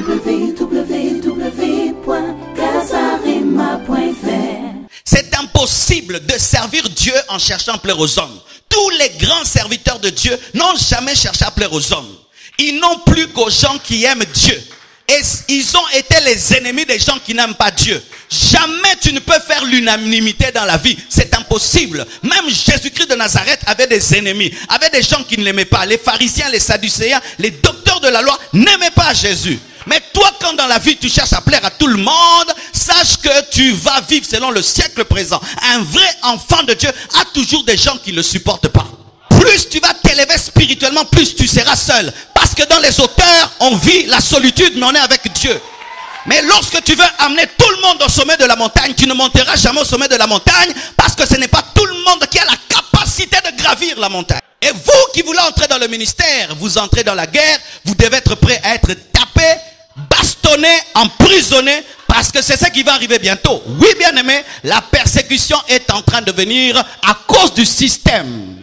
www.casarema.fr. C'est impossible de servir Dieu en cherchant à plaire aux hommes. Tous les grands serviteurs de Dieu n'ont jamais cherché à plaire aux hommes. Ils n'ont plus qu'aux gens qui aiment Dieu. Et ils ont été les ennemis des gens qui n'aiment pas Dieu. Jamais tu ne peux faire l'unanimité dans la vie. C'est impossible. Même Jésus-Christ de Nazareth avait des ennemis, avait des gens qui ne l'aimaient pas. Les pharisiens, les sadducéens, les docteurs de la loi n'aimaient pas Jésus. Mais toi, quand dans la vie tu cherches à plaire à tout le monde, sache que tu vas vivre selon le siècle présent. Un vrai enfant de Dieu a toujours des gens qui ne le supportent pas. Plus tu vas t'élever spirituellement, plus tu seras seul. Parce que dans les hauteurs, on vit la solitude, mais on est avec Dieu. Mais lorsque tu veux amener tout le monde au sommet de la montagne, tu ne monteras jamais au sommet de la montagne, parce que ce n'est pas tout le monde qui a la capacité de gravir la montagne. Et vous qui voulez entrer dans le ministère, vous entrez dans la guerre, vous devez être prêt à être tapé, bastonné, emprisonné, parce que c'est ça qui va arriver bientôt. Oui, bien aimé, la persécution est en train de venir à cause du système.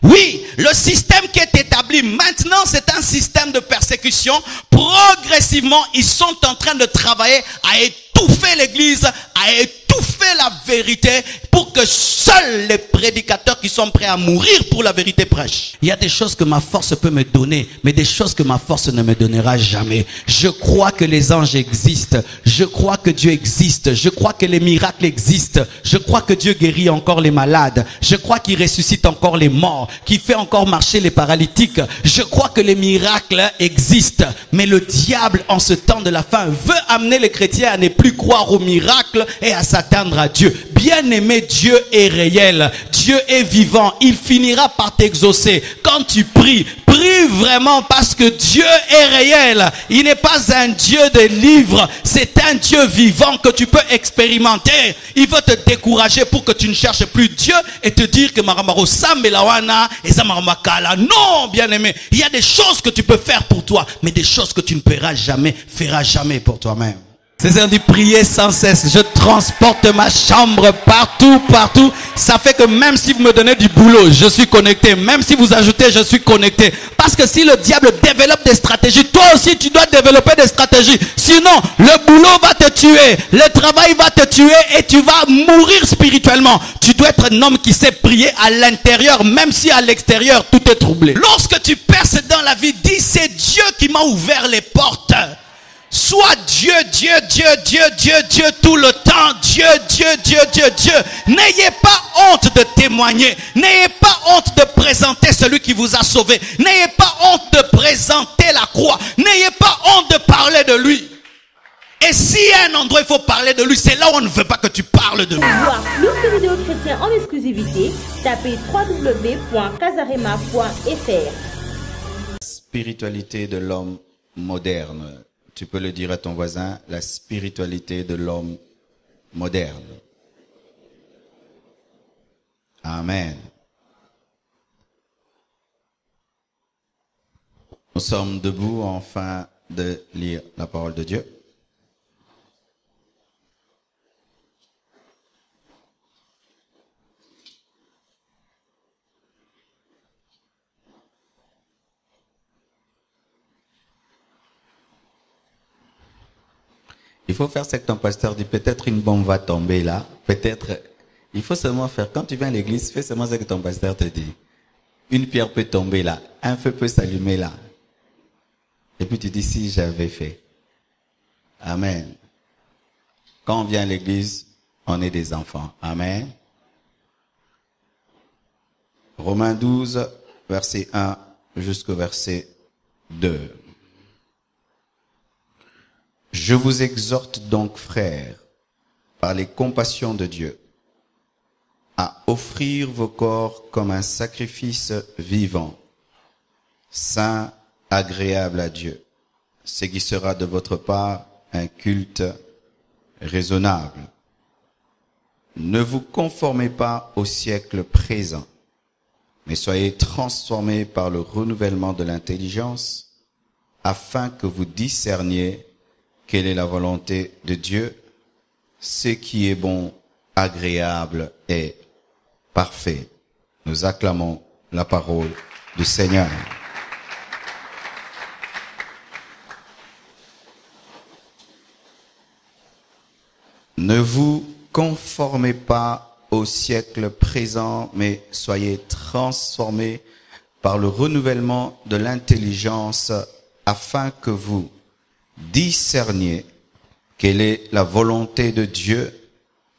Oui, le système qui est établi maintenant, c'est un système de persécution. Progressivement, ils sont en train de travailler à étouffer l'église, à étouffer la vérité, pour que seuls les prédicateurs qui sont prêts à mourir pour la vérité prêchent. Il y a des choses que ma force peut me donner, mais des choses que ma force ne me donnera jamais. Je crois que les anges existent. Je crois que Dieu existe. Je crois que les miracles existent. Je crois que Dieu guérit encore les malades. Je crois qu'il ressuscite encore les morts, qu'il fait encore marcher les paralytiques. Je crois que les miracles existent. Mais le diable, en ce temps de la fin, veut amener les chrétiens à ne plus croire aux miracles et à s'attendre à Dieu. Bien-aimé, Dieu est réel. Dieu est vivant. Il finira par t'exaucer. Quand tu pries, prie vraiment, parce que Dieu est réel. Il n'est pas un Dieu de livres. C'est un Dieu vivant que tu peux expérimenter. Il veut te décourager pour que tu ne cherches plus Dieu et te dire que Maramaro Sambelawana et Samarakala. Non, bien-aimé. Il y a des choses que tu peux faire pour toi, mais des choses que tu ne feras jamais pour toi-même. C'est ça, dit prier sans cesse. Je transporte ma chambre partout. Ça fait que même si vous me donnez du boulot, je suis connecté. Même si vous ajoutez, je suis connecté. Parce que si le diable développe des stratégies, toi aussi tu dois développer des stratégies. Sinon, le boulot va te tuer, le travail va te tuer et tu vas mourir spirituellement. Tu dois être un homme qui sait prier à l'intérieur, même si à l'extérieur tout est troublé. Lorsque tu perces dans la vie, dis c'est Dieu qui m'a ouvert les portes. Sois Dieu tout le temps. Dieu. N'ayez pas honte de témoigner. N'ayez pas honte de présenter celui qui vous a sauvé. N'ayez pas honte de présenter la croix. N'ayez pas honte de parler de lui. Et s'il y a un endroit où il faut parler de lui, c'est là où on ne veut pas que tu parles de lui. Pour voir plus de vidéos chrétiennes en exclusivité, tapez www.casarema.fr. Spiritualité de l'homme moderne. Tu peux le dire à ton voisin, la spiritualité de l'homme moderne. Amen. Nous sommes debout enfin de lire la parole de Dieu. Il faut faire ce que ton pasteur dit. Peut-être une bombe va tomber là. Peut-être. Il faut seulement faire. Quand tu viens à l'église, fais seulement ce que ton pasteur te dit. Une pierre peut tomber là. Un feu peut s'allumer là. Et puis tu dis, si j'avais fait. Amen. Quand on vient à l'église, on est des enfants. Amen. Romains 12, verset 1 jusqu'au verset 2. Je vous exhorte donc, frères, par les compassions de Dieu, à offrir vos corps comme un sacrifice vivant, saint, agréable à Dieu, ce qui sera de votre part un culte raisonnable. Ne vous conformez pas au siècle présent, mais soyez transformés par le renouvellement de l'intelligence, afin que vous discerniez quelle est la volonté de Dieu, ce qui est bon, agréable et parfait. Nous acclamons la parole du Seigneur. ne vous conformez pas au siècle présent, mais soyez transformés par le renouvellement de l'intelligence afin que vous discerniez quelle est la volonté de Dieu,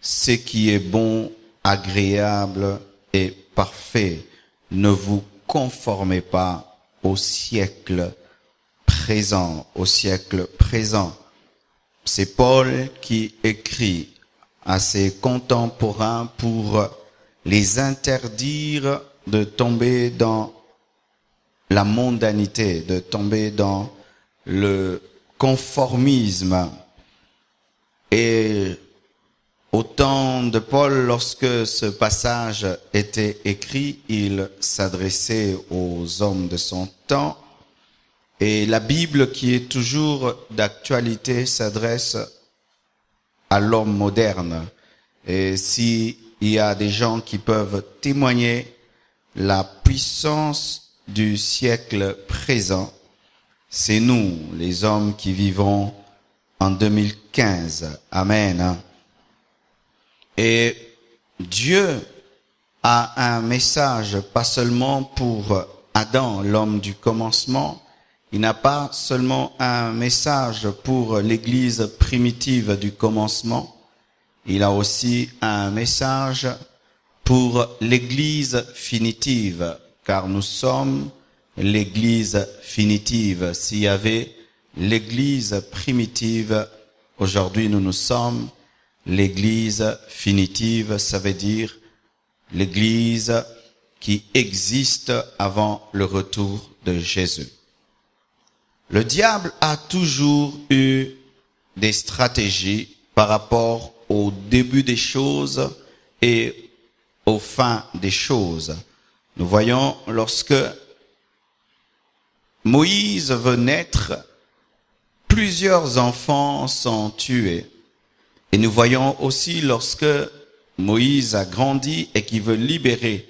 ce qui est bon, agréable et parfait. Ne vous conformez pas au siècle présent, au siècle présent. C'est Paul qui écrit à ses contemporains pour les interdire de tomber dans la mondanité, de tomber dans le conformisme. Et au temps de Paul, lorsque ce passage était écrit, il s'adressait aux hommes de son temps. Et la Bible, qui est toujours d'actualité, s'adresse à l'homme moderne. Et s'il y a des gens qui peuvent témoigner la puissance du siècle présent, c'est nous, les hommes qui vivons en 2015. Amen. Et Dieu a un message, pas seulement pour Adam, l'homme du commencement. Il n'a pas seulement un message pour l'Église primitive du commencement. Il a aussi un message pour l'Église finitive, car nous sommes l'Église finitive. S'il y avait l'Église primitive, aujourd'hui nous sommes l'Église finitive. Ça veut dire l'Église qui existe avant le retour de Jésus. Le diable a toujours eu des stratégies par rapport au début des choses et aux fins des choses. Nous voyons lorsque Moïse veut naître, plusieurs enfants sont tués. Et nous voyons aussi lorsque Moïse a grandi et qu'il veut libérer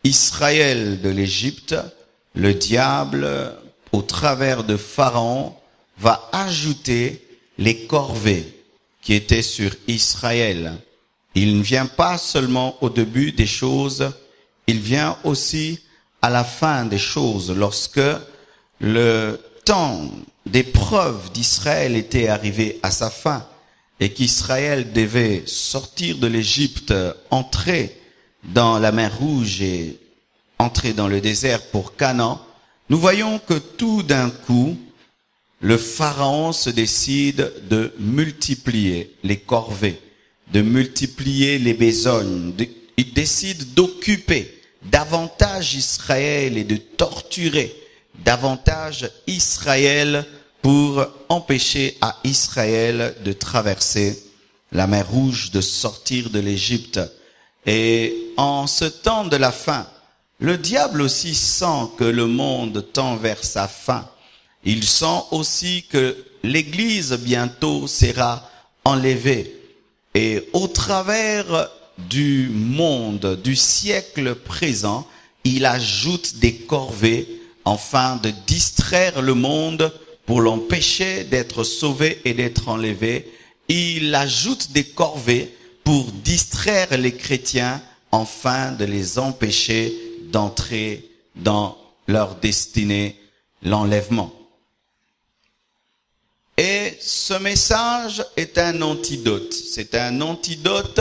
Israël de l'Égypte, le diable, au travers de Pharaon, va ajouter les corvées qui étaient sur Israël. Il ne vient pas seulement au début des choses, il vient aussi à la fin des choses, lorsque le temps d'épreuve d'Israël était arrivé à sa fin et qu'Israël devait sortir de l'Égypte, entrer dans la mer Rouge et entrer dans le désert pour Canaan. Nous voyons que tout d'un coup, le Pharaon se décide de multiplier les corvées, de multiplier les besognes. Il décide d'occuper davantage Israël et de torturer davantage Israël pour empêcher à Israël de traverser la mer Rouge, de sortir de l'Égypte. Et en ce temps de la fin, le diable aussi sent que le monde tend vers sa fin. Il sent aussi que l'Église bientôt sera enlevée. Et au travers du monde, du siècle présent, il ajoute des corvées afin de distraire le monde pour l'empêcher d'être sauvé et d'être enlevé. Il ajoute des corvées pour distraire les chrétiens afin de les empêcher d'entrer dans leur destinée, l'enlèvement. Et ce message est un antidote. C'est un antidote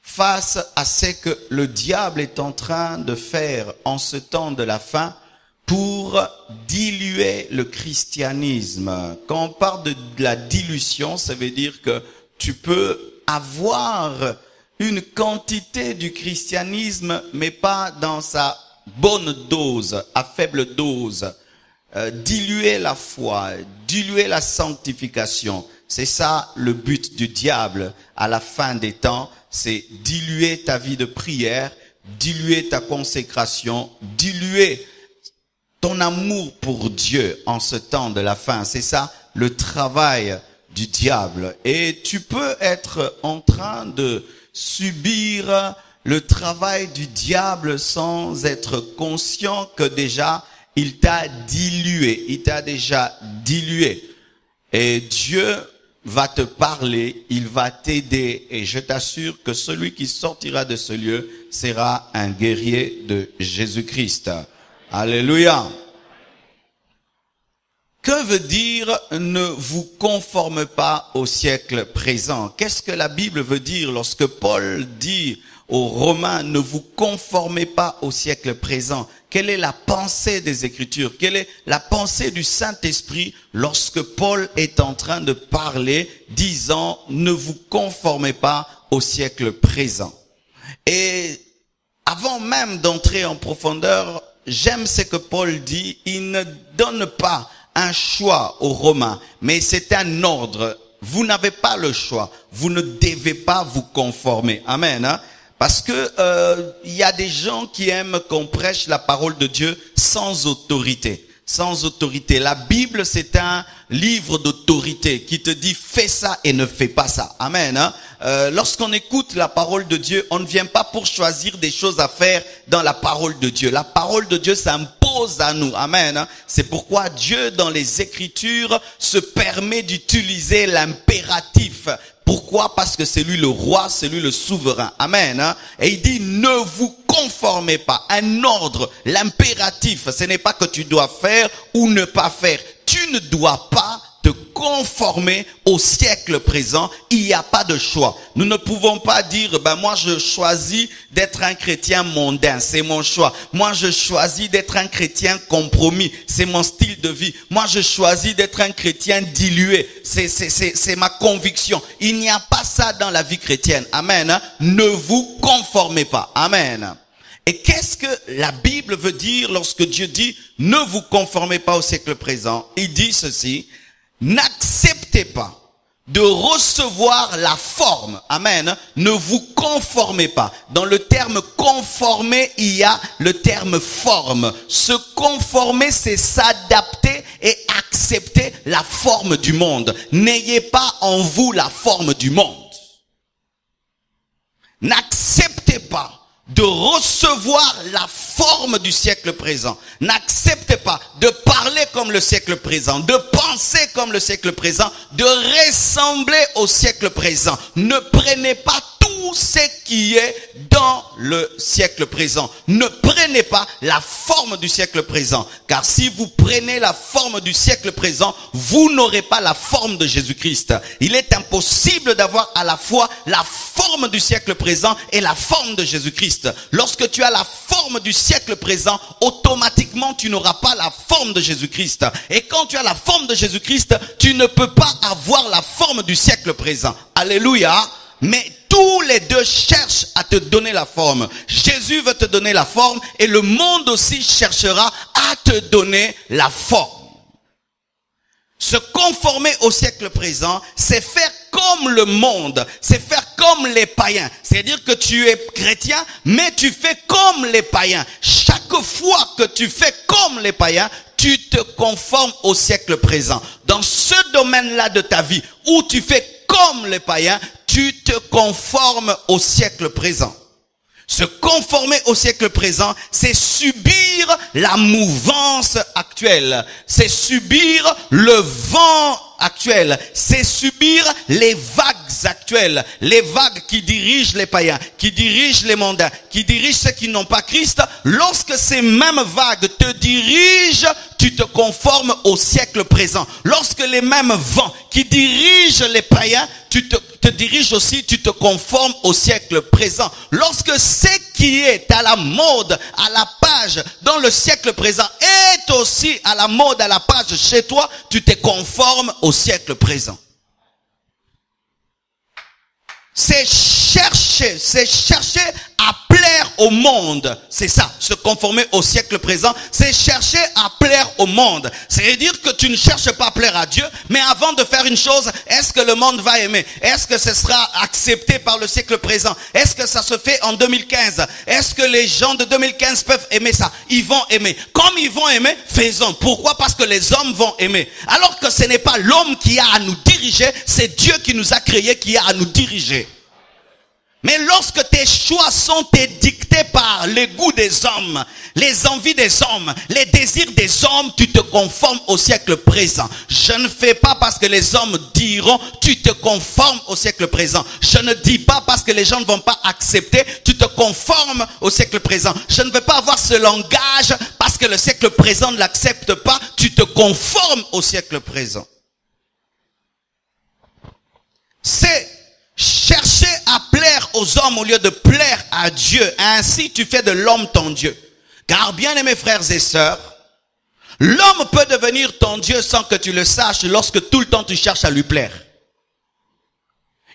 face à ce que le diable est en train de faire en ce temps de la fin pour diluer le christianisme. Quand on parle de la dilution, ça veut dire que tu peux avoir une quantité du christianisme, mais pas dans sa bonne dose, à faible dose. Diluer la foi, diluer la sanctification. C'est ça le but du diable à la fin des temps, c'est diluer ta vie de prière, diluer ta consécration, diluer ton amour pour Dieu en ce temps de la fin. C'est ça le travail du diable. Et tu peux être en train de subir le travail du diable sans être conscient que déjà il t'a dilué, il t'a déjà dilué. Et Dieu va te parler, il va t'aider. Et je t'assure que celui qui sortira de ce lieu sera un guerrier de Jésus-Christ. Alléluia. Que veut dire ne vous conforme pas au siècle présent? Qu'est-ce que la Bible veut dire lorsque Paul dit aux Romains ne vous conformez pas au siècle présent? Quelle est la pensée des Écritures? Quelle est la pensée du Saint-Esprit lorsque Paul est en train de parler disant ne vous conformez pas au siècle présent? Et avant même d'entrer en profondeur, j'aime ce que Paul dit, il ne donne pas un choix aux Romains, mais c'est un ordre. Vous n'avez pas le choix. Vous ne devez pas vous conformer. Amen. Hein? Parce que y a des gens qui aiment qu'on prêche la parole de Dieu sans autorité. Sans autorité. La Bible, c'est un livre d'autorité qui te dit fais ça et ne fais pas ça. Amen. Hein? Lorsqu'on écoute la parole de Dieu, on ne vient pas pour choisir des choses à faire dans la parole de Dieu. La parole de Dieu s'impose à nous. Amen. Hein? C'est pourquoi Dieu, dans les Écritures, se permet d'utiliser l'impératif. Pourquoi? Parce que c'est lui le roi, c'est lui le souverain. Amen. Hein? Et il dit ne vous conformez pas. Un ordre, l'impératif, ce n'est pas que tu dois faire ou ne pas faire. Tu ne dois pas te conformer au siècle présent. Il n'y a pas de choix. Nous ne pouvons pas dire, moi je choisis d'être un chrétien mondain, c'est mon choix. Moi je choisis d'être un chrétien compromis, c'est mon style de vie. Moi je choisis d'être un chrétien dilué, c'est ma conviction. Il n'y a pas ça dans la vie chrétienne. Amen. Hein? Ne vous conformez pas. Amen. Et qu'est-ce que la Bible veut dire lorsque Dieu dit ne vous conformez pas au siècle présent? Il dit ceci: n'acceptez pas de recevoir la forme. Amen. Ne vous conformez pas. Dans le terme conformer, il y a le terme forme. Se conformer, c'est s'adapter et accepter la forme du monde. N'ayez pas en vous la forme du monde. N'acceptez pas de recevoir la forme du siècle présent. N'acceptez pas de parler comme le siècle présent, de penser comme le siècle présent, de ressembler au siècle présent. Ne prenez pas tout ce qui est dans le siècle présent. Ne prenez pas la forme du siècle présent. Car si vous prenez la forme du siècle présent, vous n'aurez pas la forme de Jésus-Christ. Il est impossible d'avoir à la fois la forme du siècle présent et la forme de Jésus-Christ. Lorsque tu as la forme du siècle présent, automatiquement tu n'auras pas la forme de Jésus-Christ. Et quand tu as la forme de Jésus-Christ, tu ne peux pas avoir la forme du siècle présent. Alléluia. Mais tous les deux cherchent à te donner la forme. Jésus veut te donner la forme et le monde aussi cherchera à te donner la forme. Se conformer au siècle présent, c'est faire comme le monde, c'est faire comme les païens. C'est-à-dire que tu es chrétien, mais tu fais comme les païens. Chaque fois que tu fais comme les païens, tu te conformes au siècle présent. Dans ce domaine-là de ta vie, où tu fais comme les païens, tu te conformes au siècle présent. Se conformer au siècle présent, c'est subir la mouvance actuelle. C'est subir le vent actuel. C'est subir les vagues actuelles. Les vagues qui dirigent les païens, qui dirigent les mondains, qui dirigent ceux qui n'ont pas Christ. Lorsque ces mêmes vagues te dirigent, tu te conformes au siècle présent. Lorsque les mêmes vents qui dirigent les païens, tu te diriges aussi, tu te conformes au siècle présent. Lorsque ce qui est à la mode, à la page dans le siècle présent est aussi à la mode, à la page chez toi, tu te conformes au siècle présent. C'est chercher à plaire au monde. C'est ça, se conformer au siècle présent, c'est chercher à plaire au monde. C'est-à-dire que tu ne cherches pas à plaire à Dieu, mais avant de faire une chose, est-ce que le monde va aimer? Est-ce que ce sera accepté par le siècle présent? Est-ce que ça se fait en 2015? Est-ce que les gens de 2015 peuvent aimer ça? Ils vont aimer. Comme ils vont aimer, faisons. Pourquoi? Parce que les hommes vont aimer. Alors que ce n'est pas l'homme qui a à nous diriger, c'est Dieu qui nous a créés, qui a à nous diriger. Mais lorsque tes choix sont dictés par les goûts des hommes, les envies des hommes, les désirs des hommes, tu te conformes au siècle présent. Je ne fais pas parce que les hommes diront, tu te conformes au siècle présent. Je ne dis pas parce que les gens ne vont pas accepter, tu te conformes au siècle présent. Je ne veux pas avoir ce langage parce que le siècle présent ne l'accepte pas, tu te conformes au siècle présent. C'est chercher à plaire aux hommes au lieu de plaire à Dieu. Ainsi, tu fais de l'homme ton Dieu. Car bien aimés frères et sœurs, l'homme peut devenir ton Dieu sans que tu le saches lorsque tout le temps tu cherches à lui plaire.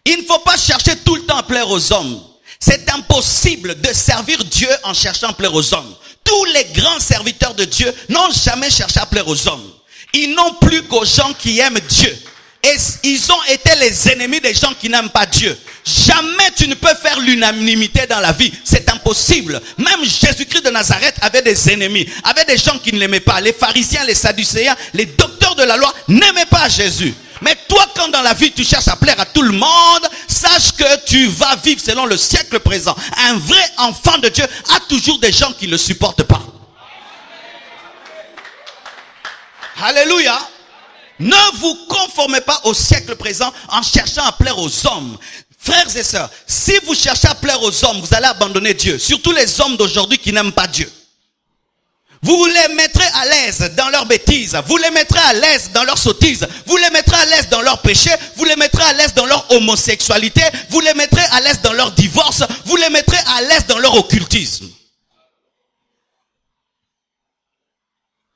Il ne faut pas chercher tout le temps à plaire aux hommes. C'est impossible de servir Dieu en cherchant à plaire aux hommes. Tous les grands serviteurs de Dieu n'ont jamais cherché à plaire aux hommes. Ils n'ont plus qu'aux gens qui aiment Dieu. Et ils ont été les ennemis des gens qui n'aiment pas Dieu. Jamais tu ne peux faire l'unanimité dans la vie. C'est impossible. Même Jésus-Christ de Nazareth avait des ennemis, avait des gens qui ne l'aimaient pas. Les pharisiens, les sadducéens, les docteurs de la loi n'aimaient pas Jésus. Mais toi, quand dans la vie tu cherches à plaire à tout le monde, sache que tu vas vivre selon le siècle présent. Un vrai enfant de Dieu a toujours des gens qui ne le supportent pas. Alléluia. Ne vous conformez pas au siècle présent en cherchant à plaire aux hommes. Frères et sœurs, si vous cherchez à plaire aux hommes, vous allez abandonner Dieu. Surtout les hommes d'aujourd'hui qui n'aiment pas Dieu. Vous les mettrez à l'aise dans leurs bêtises. Vous les mettrez à l'aise dans leurs sottises. Vous les mettrez à l'aise dans leurs péchés. Vous les mettrez à l'aise dans leur homosexualité. Vous les mettrez à l'aise dans leur divorce. Vous les mettrez à l'aise dans leur occultisme.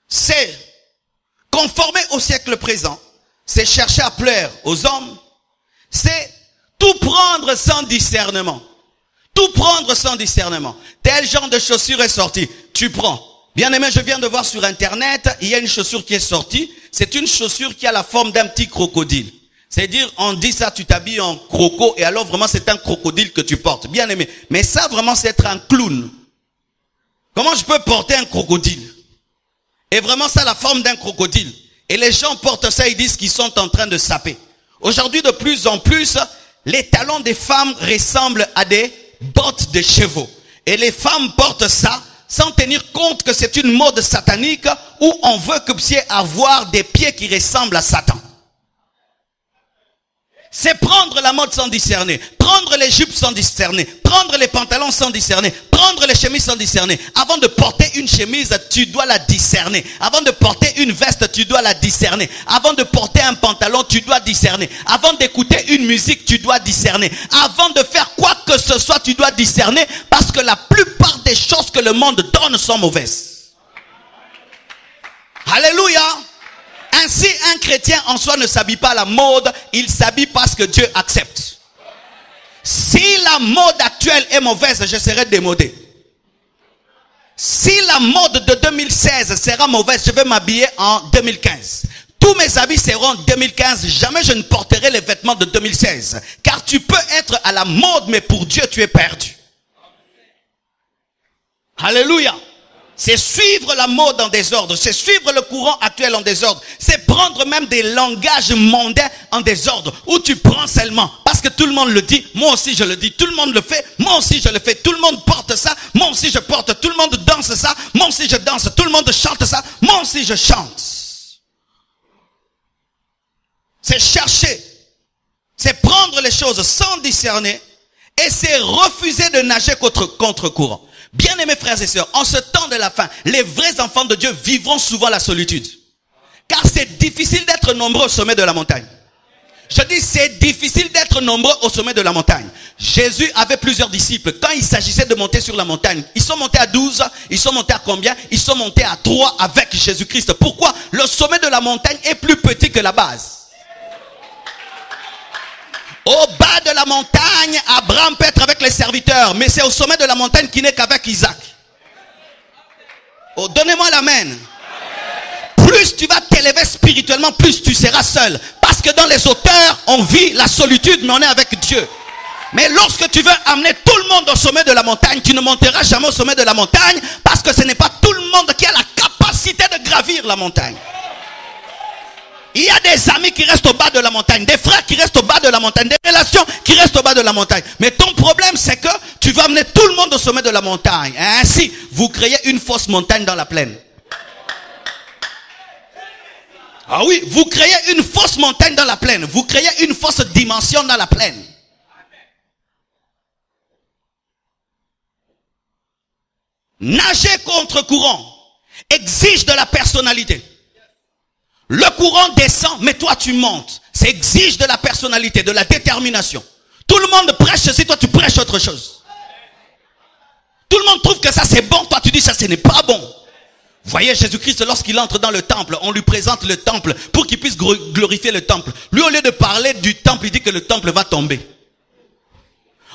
C'est conformer au siècle présent. C'est chercher à plaire aux hommes. C'est tout prendre sans discernement. Tout prendre sans discernement. Tel genre de chaussure est sorti. Tu prends. Bien aimé, je viens de voir sur internet, il y a une chaussure qui est sortie. C'est une chaussure qui a la forme d'un petit crocodile. C'est-à-dire, on dit ça, tu t'habilles en croco, et alors vraiment c'est un crocodile que tu portes. Bien aimé. Mais ça vraiment c'est être un clown. Comment je peux porter un crocodile? Et vraiment ça a la forme d'un crocodile. Et les gens portent ça, ils disent qu'ils sont en train de saper. Aujourd'hui, de plus en plus, les talons des femmes ressemblent à des bottes de chevaux. Et les femmes portent ça sans tenir compte que c'est une mode satanique où on veut que vous puissiez avoir des pieds qui ressemblent à Satan. C'est prendre la mode sans discerner, prendre les jupes sans discerner, prendre les pantalons sans discerner, prendre les chemises sans discerner. Avant de porter une chemise, tu dois la discerner. Avant de porter une veste, tu dois la discerner. Avant de porter un pantalon, tu dois discerner. Avant d'écouter une musique, tu dois discerner. Avant de faire quoi que ce soit, tu dois discerner, parce que la plupart des choses que le monde donne sont mauvaises. Alléluia. Ainsi, un chrétien en soi ne s'habille pas à la mode, il s'habille parce que Dieu accepte. Si la mode actuelle est mauvaise, je serai démodé. Si la mode de 2016 sera mauvaise, je vais m'habiller en 2015. Tous mes habits seront 2015, jamais je ne porterai les vêtements de 2016. Car tu peux être à la mode, mais pour Dieu, tu es perdu. Alléluia. C'est suivre la mode en désordre. C'est suivre le courant actuel en désordre. C'est prendre même des langages mondains en désordre. Où tu prends seulement. Parce que tout le monde le dit. Moi aussi je le dis. Tout le monde le fait. Moi aussi je le fais. Tout le monde porte ça. Moi aussi je porte. Tout le monde danse ça. Moi aussi je danse. Tout le monde chante ça. Moi aussi je chante. C'est chercher. C'est prendre les choses sans discerner. Et c'est refuser de nager contre courant. Bien-aimés frères et sœurs, en ce temps de la fin, les vrais enfants de Dieu vivront souvent la solitude. Car c'est difficile d'être nombreux au sommet de la montagne. Je dis, c'est difficile d'être nombreux au sommet de la montagne. Jésus avait plusieurs disciples. Quand il s'agissait de monter sur la montagne, ils sont montés à 12, ils sont montés à combien? Ils sont montés à 3 avec Jésus-Christ. Pourquoi? Le sommet de la montagne est plus petit que la base. Au bas de la montagne, Abraham peut être avec les serviteurs, mais c'est au sommet de la montagne qu'il n'est qu'avec Isaac. Oh, donnez-moi l'amen. Plus tu vas t'élever spirituellement, plus tu seras seul. Parce que dans les hauteurs, on vit la solitude, mais on est avec Dieu. Mais lorsque tu veux amener tout le monde au sommet de la montagne, tu ne monteras jamais au sommet de la montagne, parce que ce n'est pas tout le monde qui a la capacité de gravir la montagne. Il y a des amis qui restent au bas de la montagne, des frères qui restent au bas de la montagne, des relations qui restent au bas de la montagne. Mais ton problème, c'est que tu vas amener tout le monde au sommet de la montagne. Ainsi, vous créez une fausse montagne dans la plaine. Ah oui, vous créez une fausse montagne dans la plaine. Vous créez une fausse dimension dans la plaine. Nager contre courant exige de la personnalité. Le courant descend, mais toi tu montes. Ça exige de la personnalité, de la détermination. Tout le monde prêche ceci, toi tu prêches autre chose. Tout le monde trouve que ça c'est bon, toi tu dis ça ce n'est pas bon. Vous voyez Jésus-Christ lorsqu'il entre dans le temple, on lui présente le temple pour qu'il puisse glorifier le temple. Lui au lieu de parler du temple, il dit que le temple va tomber.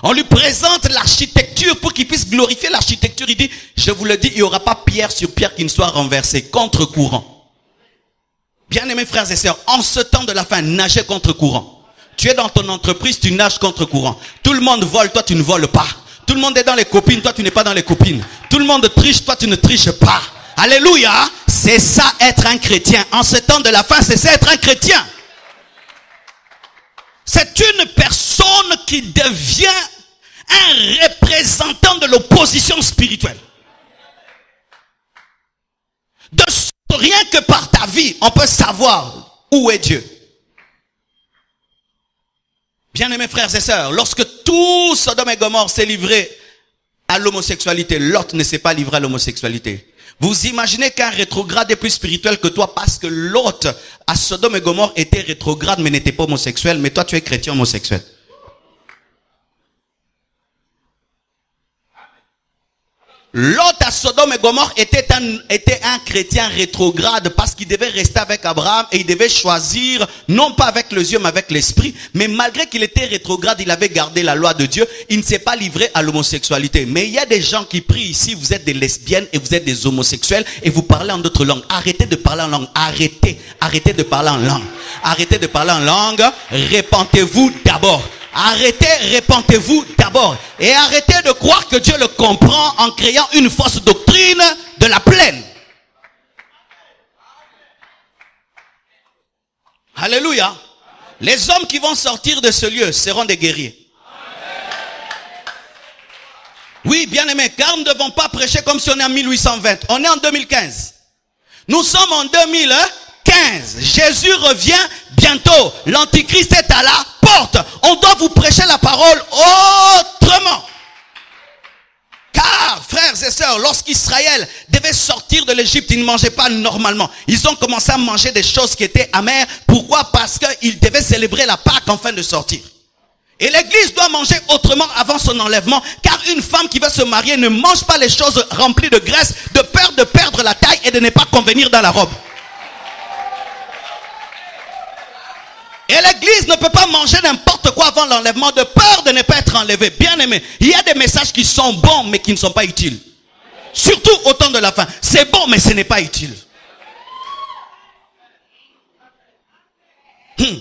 On lui présente l'architecture pour qu'il puisse glorifier l'architecture. Il dit, je vous le dis, il n'y aura pas pierre sur pierre qui ne soit renversée, contre courant. Bien-aimés frères et sœurs, en ce temps de la fin, nagez contre courant. Tu es dans ton entreprise, tu nages contre courant. Tout le monde vole, toi tu ne voles pas. Tout le monde est dans les copines, toi tu n'es pas dans les copines. Tout le monde triche, toi tu ne triches pas. Alléluia, c'est ça être un chrétien. En ce temps de la fin, c'est ça être un chrétien. C'est une personne qui devient un représentant de l'opposition spirituelle. De rien que par ta vie, on peut savoir où est Dieu. Bien-aimés frères et sœurs, lorsque tout Sodome et Gomorrhe s'est livré à l'homosexualité, Lot ne s'est pas livré à l'homosexualité. Vous imaginez qu'un rétrograde est plus spirituel que toi parce que Lot à Sodome et Gomorrhe était rétrograde mais n'était pas homosexuel, mais toi tu es chrétien homosexuel. Lot à Sodome et Gomorrhe était un chrétien rétrograde parce qu'il devait rester avec Abraham et il devait choisir, non pas avec les yeux mais avec l'esprit. Mais malgré qu'il était rétrograde, il avait gardé la loi de Dieu. Il ne s'est pas livré à l'homosexualité. Mais il y a des gens qui prient ici, vous êtes des lesbiennes et vous êtes des homosexuels et vous parlez en d'autres langues. Arrêtez de parler en langue. Arrêtez de parler en langue. Arrêtez de parler en langue. Répentez-vous d'abord. Arrêtez, répentez-vous d'abord. Et arrêtez de croire que Dieu le comprend en créant une fausse doctrine de la plaine. Alléluia. Les hommes qui vont sortir de ce lieu seront des guerriers. Oui, bien aimé, car nous ne devons pas prêcher comme si on est en 1820. On est en 2015. Nous sommes en 2015. Jésus revient bientôt. L'Antichrist est à la porte. On doit vous prêcher la parole autrement. Car, frères et sœurs, lorsqu'Israël devait sortir de l'Égypte, ils ne mangeaient pas normalement. Ils ont commencé à manger des choses qui étaient amères. Pourquoi? Parce qu'ils devaient célébrer la Pâque afin de sortir. Et l'église doit manger autrement avant son enlèvement, car une femme qui veut se marier ne mange pas les choses remplies de graisse, de peur de perdre la taille et de ne pas convenir dans la robe. Et l'église ne peut pas manger n'importe quoi avant l'enlèvement de peur de ne pas être enlevée. Bien aimé, il y a des messages qui sont bons mais qui ne sont pas utiles. Surtout au temps de la fin. C'est bon mais ce n'est pas utile.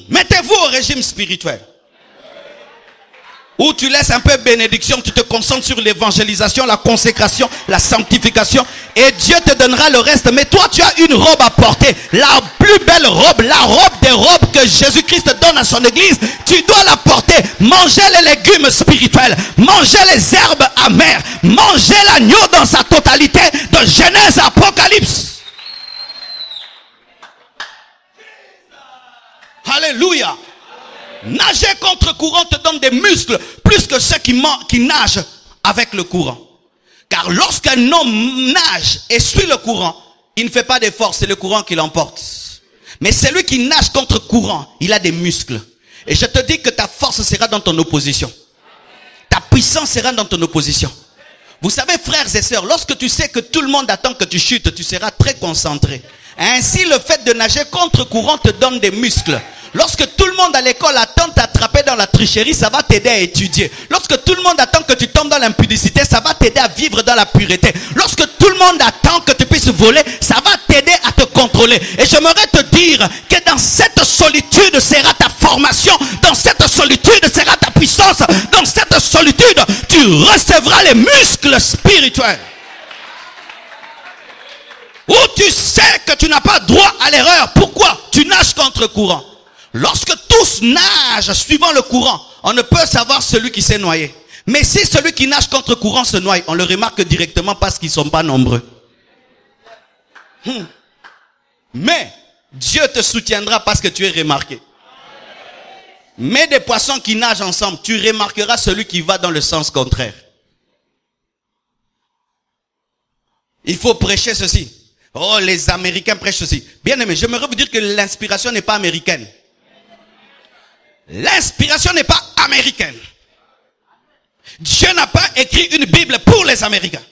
Mettez-vous au régime spirituel. Où tu laisses un peu bénédiction, tu te concentres sur l'évangélisation, la consécration, la sanctification. Et Dieu te donnera le reste. Mais toi, tu as une robe à porter. La plus belle robe, la robe des robes que Jésus-Christ donne à son église. Tu dois la porter. Mangez les légumes spirituels. Mangez les herbes amères. Mangez l'agneau dans sa totalité. De Genèse à Apocalypse. Alléluia. Nager contre courant te donne des muscles plus que ceux qui nagent avec le courant. Car lorsqu'un homme nage et suit le courant, il ne fait pas d'effort, c'est le courant qui l'emporte. Mais celui qui nage contre courant, il a des muscles. Et je te dis que ta force sera dans ton opposition. Ta puissance sera dans ton opposition. Vous savez, frères et sœurs, lorsque tu sais que tout le monde attend que tu chutes, tu seras très concentré. Ainsi, le fait de nager contre courant te donne des muscles. Lorsque tout le monde à l'école attend t'attraper dans la tricherie, ça va t'aider à étudier. Lorsque tout le monde attend que tu tombes dans l'impudicité, ça va t'aider à vivre dans la pureté. Lorsque tout le monde attend que tu puisses voler, ça va t'aider à te contrôler. Et j'aimerais te dire que dans cette solitude sera ta formation. Dans cette solitude sera ta puissance. Dans cette solitude, tu recevras les muscles spirituels. Où tu sais que tu n'as pas droit à l'erreur. Pourquoi? Tu nages contre contre-courant. Lorsque tous nagent suivant le courant, on ne peut savoir celui qui s'est noyé. Mais si celui qui nage contre-courant se noie, on le remarque directement parce qu'ils ne sont pas nombreux. Mais Dieu te soutiendra parce que tu es remarqué. Mais des poissons qui nagent ensemble, tu remarqueras celui qui va dans le sens contraire. Il faut prêcher ceci. Oh, les Américains prêchent ceci. Bien aimé, j'aimerais vous dire que l'inspiration n'est pas américaine. L'inspiration n'est pas américaine. Dieu n'a pas écrit une Bible pour les Américains.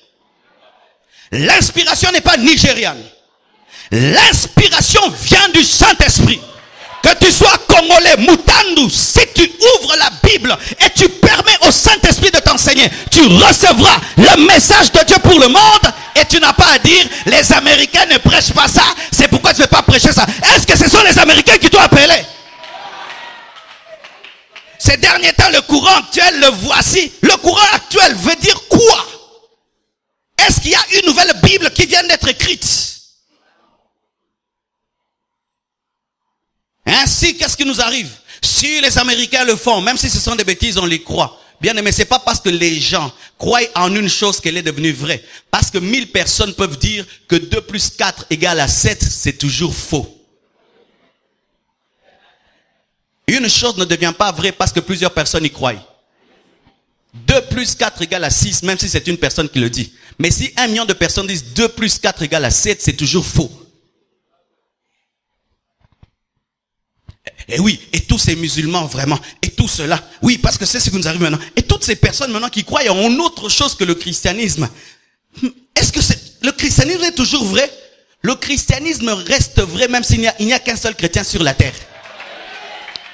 L'inspiration n'est pas nigériane. L'inspiration vient du Saint-Esprit. Que tu sois congolais, Mutandu, si tu ouvres la Bible et tu permets au Saint-Esprit de t'enseigner, tu recevras le message de Dieu pour le monde et tu n'as pas à dire les Américains ne prêchent pas ça, c'est pourquoi tu ne veux pas prêcher ça. Est-ce que ce sont les Américains qui t'ont appelé? Ces derniers temps, le courant actuel, le voici. Le courant actuel veut dire quoi? Est-ce qu'il y a une nouvelle Bible qui vient d'être écrite? Ainsi, qu'est-ce qui nous arrive? Si les Américains le font, même si ce sont des bêtises, on les croit. Bien aimé, c'est pas parce que les gens croient en une chose qu'elle est devenue vraie. Parce que 1000 personnes peuvent dire que 2 plus 4 égale à 7, c'est toujours faux. Une chose ne devient pas vraie parce que plusieurs personnes y croient. 2 plus 4 égale à 6, même si c'est une personne qui le dit. Mais si 1 million de personnes disent 2 plus 4 égale à 7, c'est toujours faux. Et oui, et tous ces musulmans vraiment, et tout cela, oui, parce que c'est ce qui nous arrive maintenant. Et toutes ces personnes maintenant qui croient en autre chose que le christianisme. Est-ce que le christianisme est toujours vrai? Le christianisme reste vrai même s'il n'y a qu'un seul chrétien sur la terre.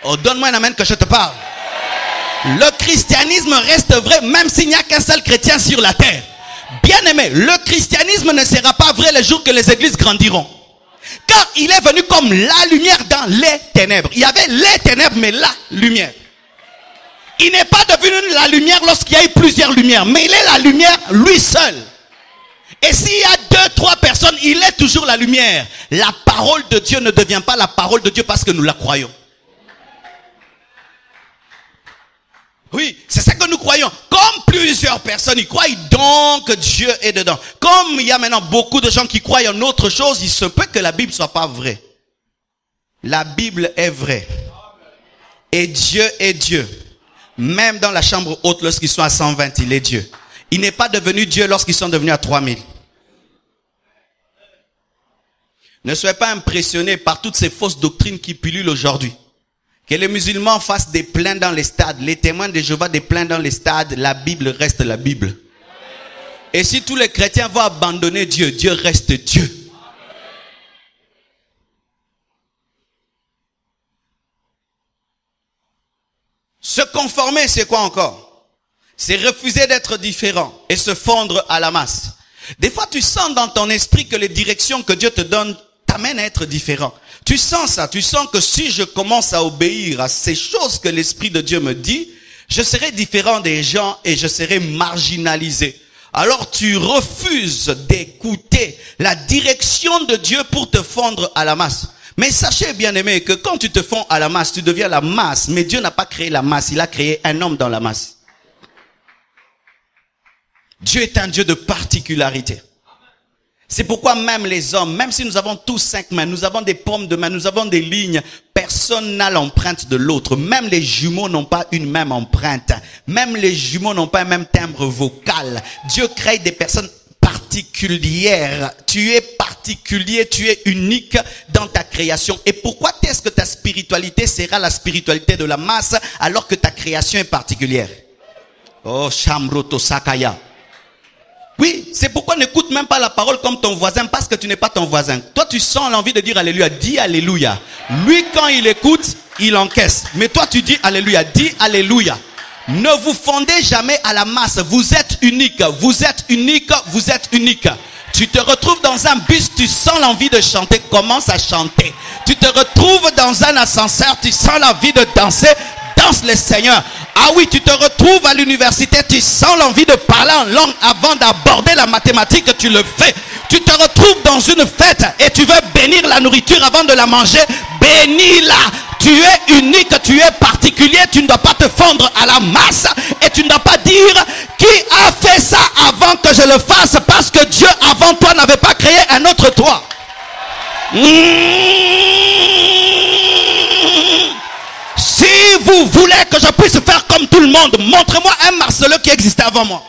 Oh, donne-moi un amen que je te parle. Le christianisme reste vrai même s'il n'y a qu'un seul chrétien sur la terre. Bien aimé, le christianisme ne sera pas vrai les jours que les églises grandiront. Car il est venu comme la lumière dans les ténèbres. Il y avait les ténèbres, mais la lumière. Il n'est pas devenu la lumière lorsqu'il y a eu plusieurs lumières, mais il est la lumière lui seul. Et s'il y a 2, 3 personnes, il est toujours la lumière. La parole de Dieu ne devient pas la parole de Dieu parce que nous la croyons. Oui, c'est ça que nous croyons. Comme plusieurs personnes y croient, donc Dieu est dedans. Comme il y a maintenant beaucoup de gens qui croient en autre chose, il se peut que la Bible soit pas vraie. La Bible est vraie. Et Dieu est Dieu. Même dans la chambre haute, lorsqu'ils sont à 120, il est Dieu. Il n'est pas devenu Dieu lorsqu'ils sont devenus à 3000. Ne soyez pas impressionnés par toutes ces fausses doctrines qui pullulent aujourd'hui. Que les musulmans fassent des plaintes dans les stades, les témoins de Jéhovah des plaintes dans les stades, la Bible reste la Bible. Et si tous les chrétiens vont abandonner Dieu, Dieu reste Dieu. Se conformer, c'est quoi encore? C'est refuser d'être différent et se fondre à la masse. Des fois, tu sens dans ton esprit que les directions que Dieu te donne t'amènent à être différent. Tu sens ça, tu sens que si je commence à obéir à ces choses que l'Esprit de Dieu me dit, je serai différent des gens et je serai marginalisé. Alors tu refuses d'écouter la direction de Dieu pour te fondre à la masse. Mais sachez bien aimé que quand tu te fonds à la masse, tu deviens la masse. Mais Dieu n'a pas créé la masse, il a créé un homme dans la masse. Dieu est un Dieu de particularité. C'est pourquoi même les hommes, même si nous avons tous 5 mains, nous avons des paumes de main, nous avons des lignes, personne n'a l'empreinte de l'autre. Même les jumeaux n'ont pas une même empreinte. Même les jumeaux n'ont pas un même timbre vocal. Dieu crée des personnes particulières. Tu es particulier, tu es unique dans ta création. Et pourquoi est-ce que ta spiritualité sera la spiritualité de la masse alors que ta création est particulière? Oh, Shamroto Sakaya. Oui, c'est pourquoi n'écoute même pas la parole comme ton voisin, parce que tu n'es pas ton voisin. Toi, tu sens l'envie de dire Alléluia. Dis Alléluia. Lui, quand il écoute, il encaisse. Mais toi, tu dis Alléluia. Dis Alléluia. Ne vous fondez jamais à la masse. Vous êtes unique. Vous êtes unique. Vous êtes unique. Tu te retrouves dans un bus, tu sens l'envie de chanter. Commence à chanter. Tu te retrouves dans un ascenseur, tu sens l'envie de danser. Danse le Seigneur. Ah oui, tu te retrouves à l'université, tu sens l'envie de parler en langue avant d'aborder la mathématique, tu le fais. Tu te retrouves dans une fête et tu veux bénir la nourriture avant de la manger. bénis-la. Tu es unique, tu es particulier, tu ne dois pas te fondre à la masse et tu ne dois pas dire qui a fait ça avant que je le fasse parce que Dieu avant toi n'avait pas créé un autre toi. Si vous voulez que je puisse faire comme tout le monde, montrez-moi un Marcelo qui existait avant moi.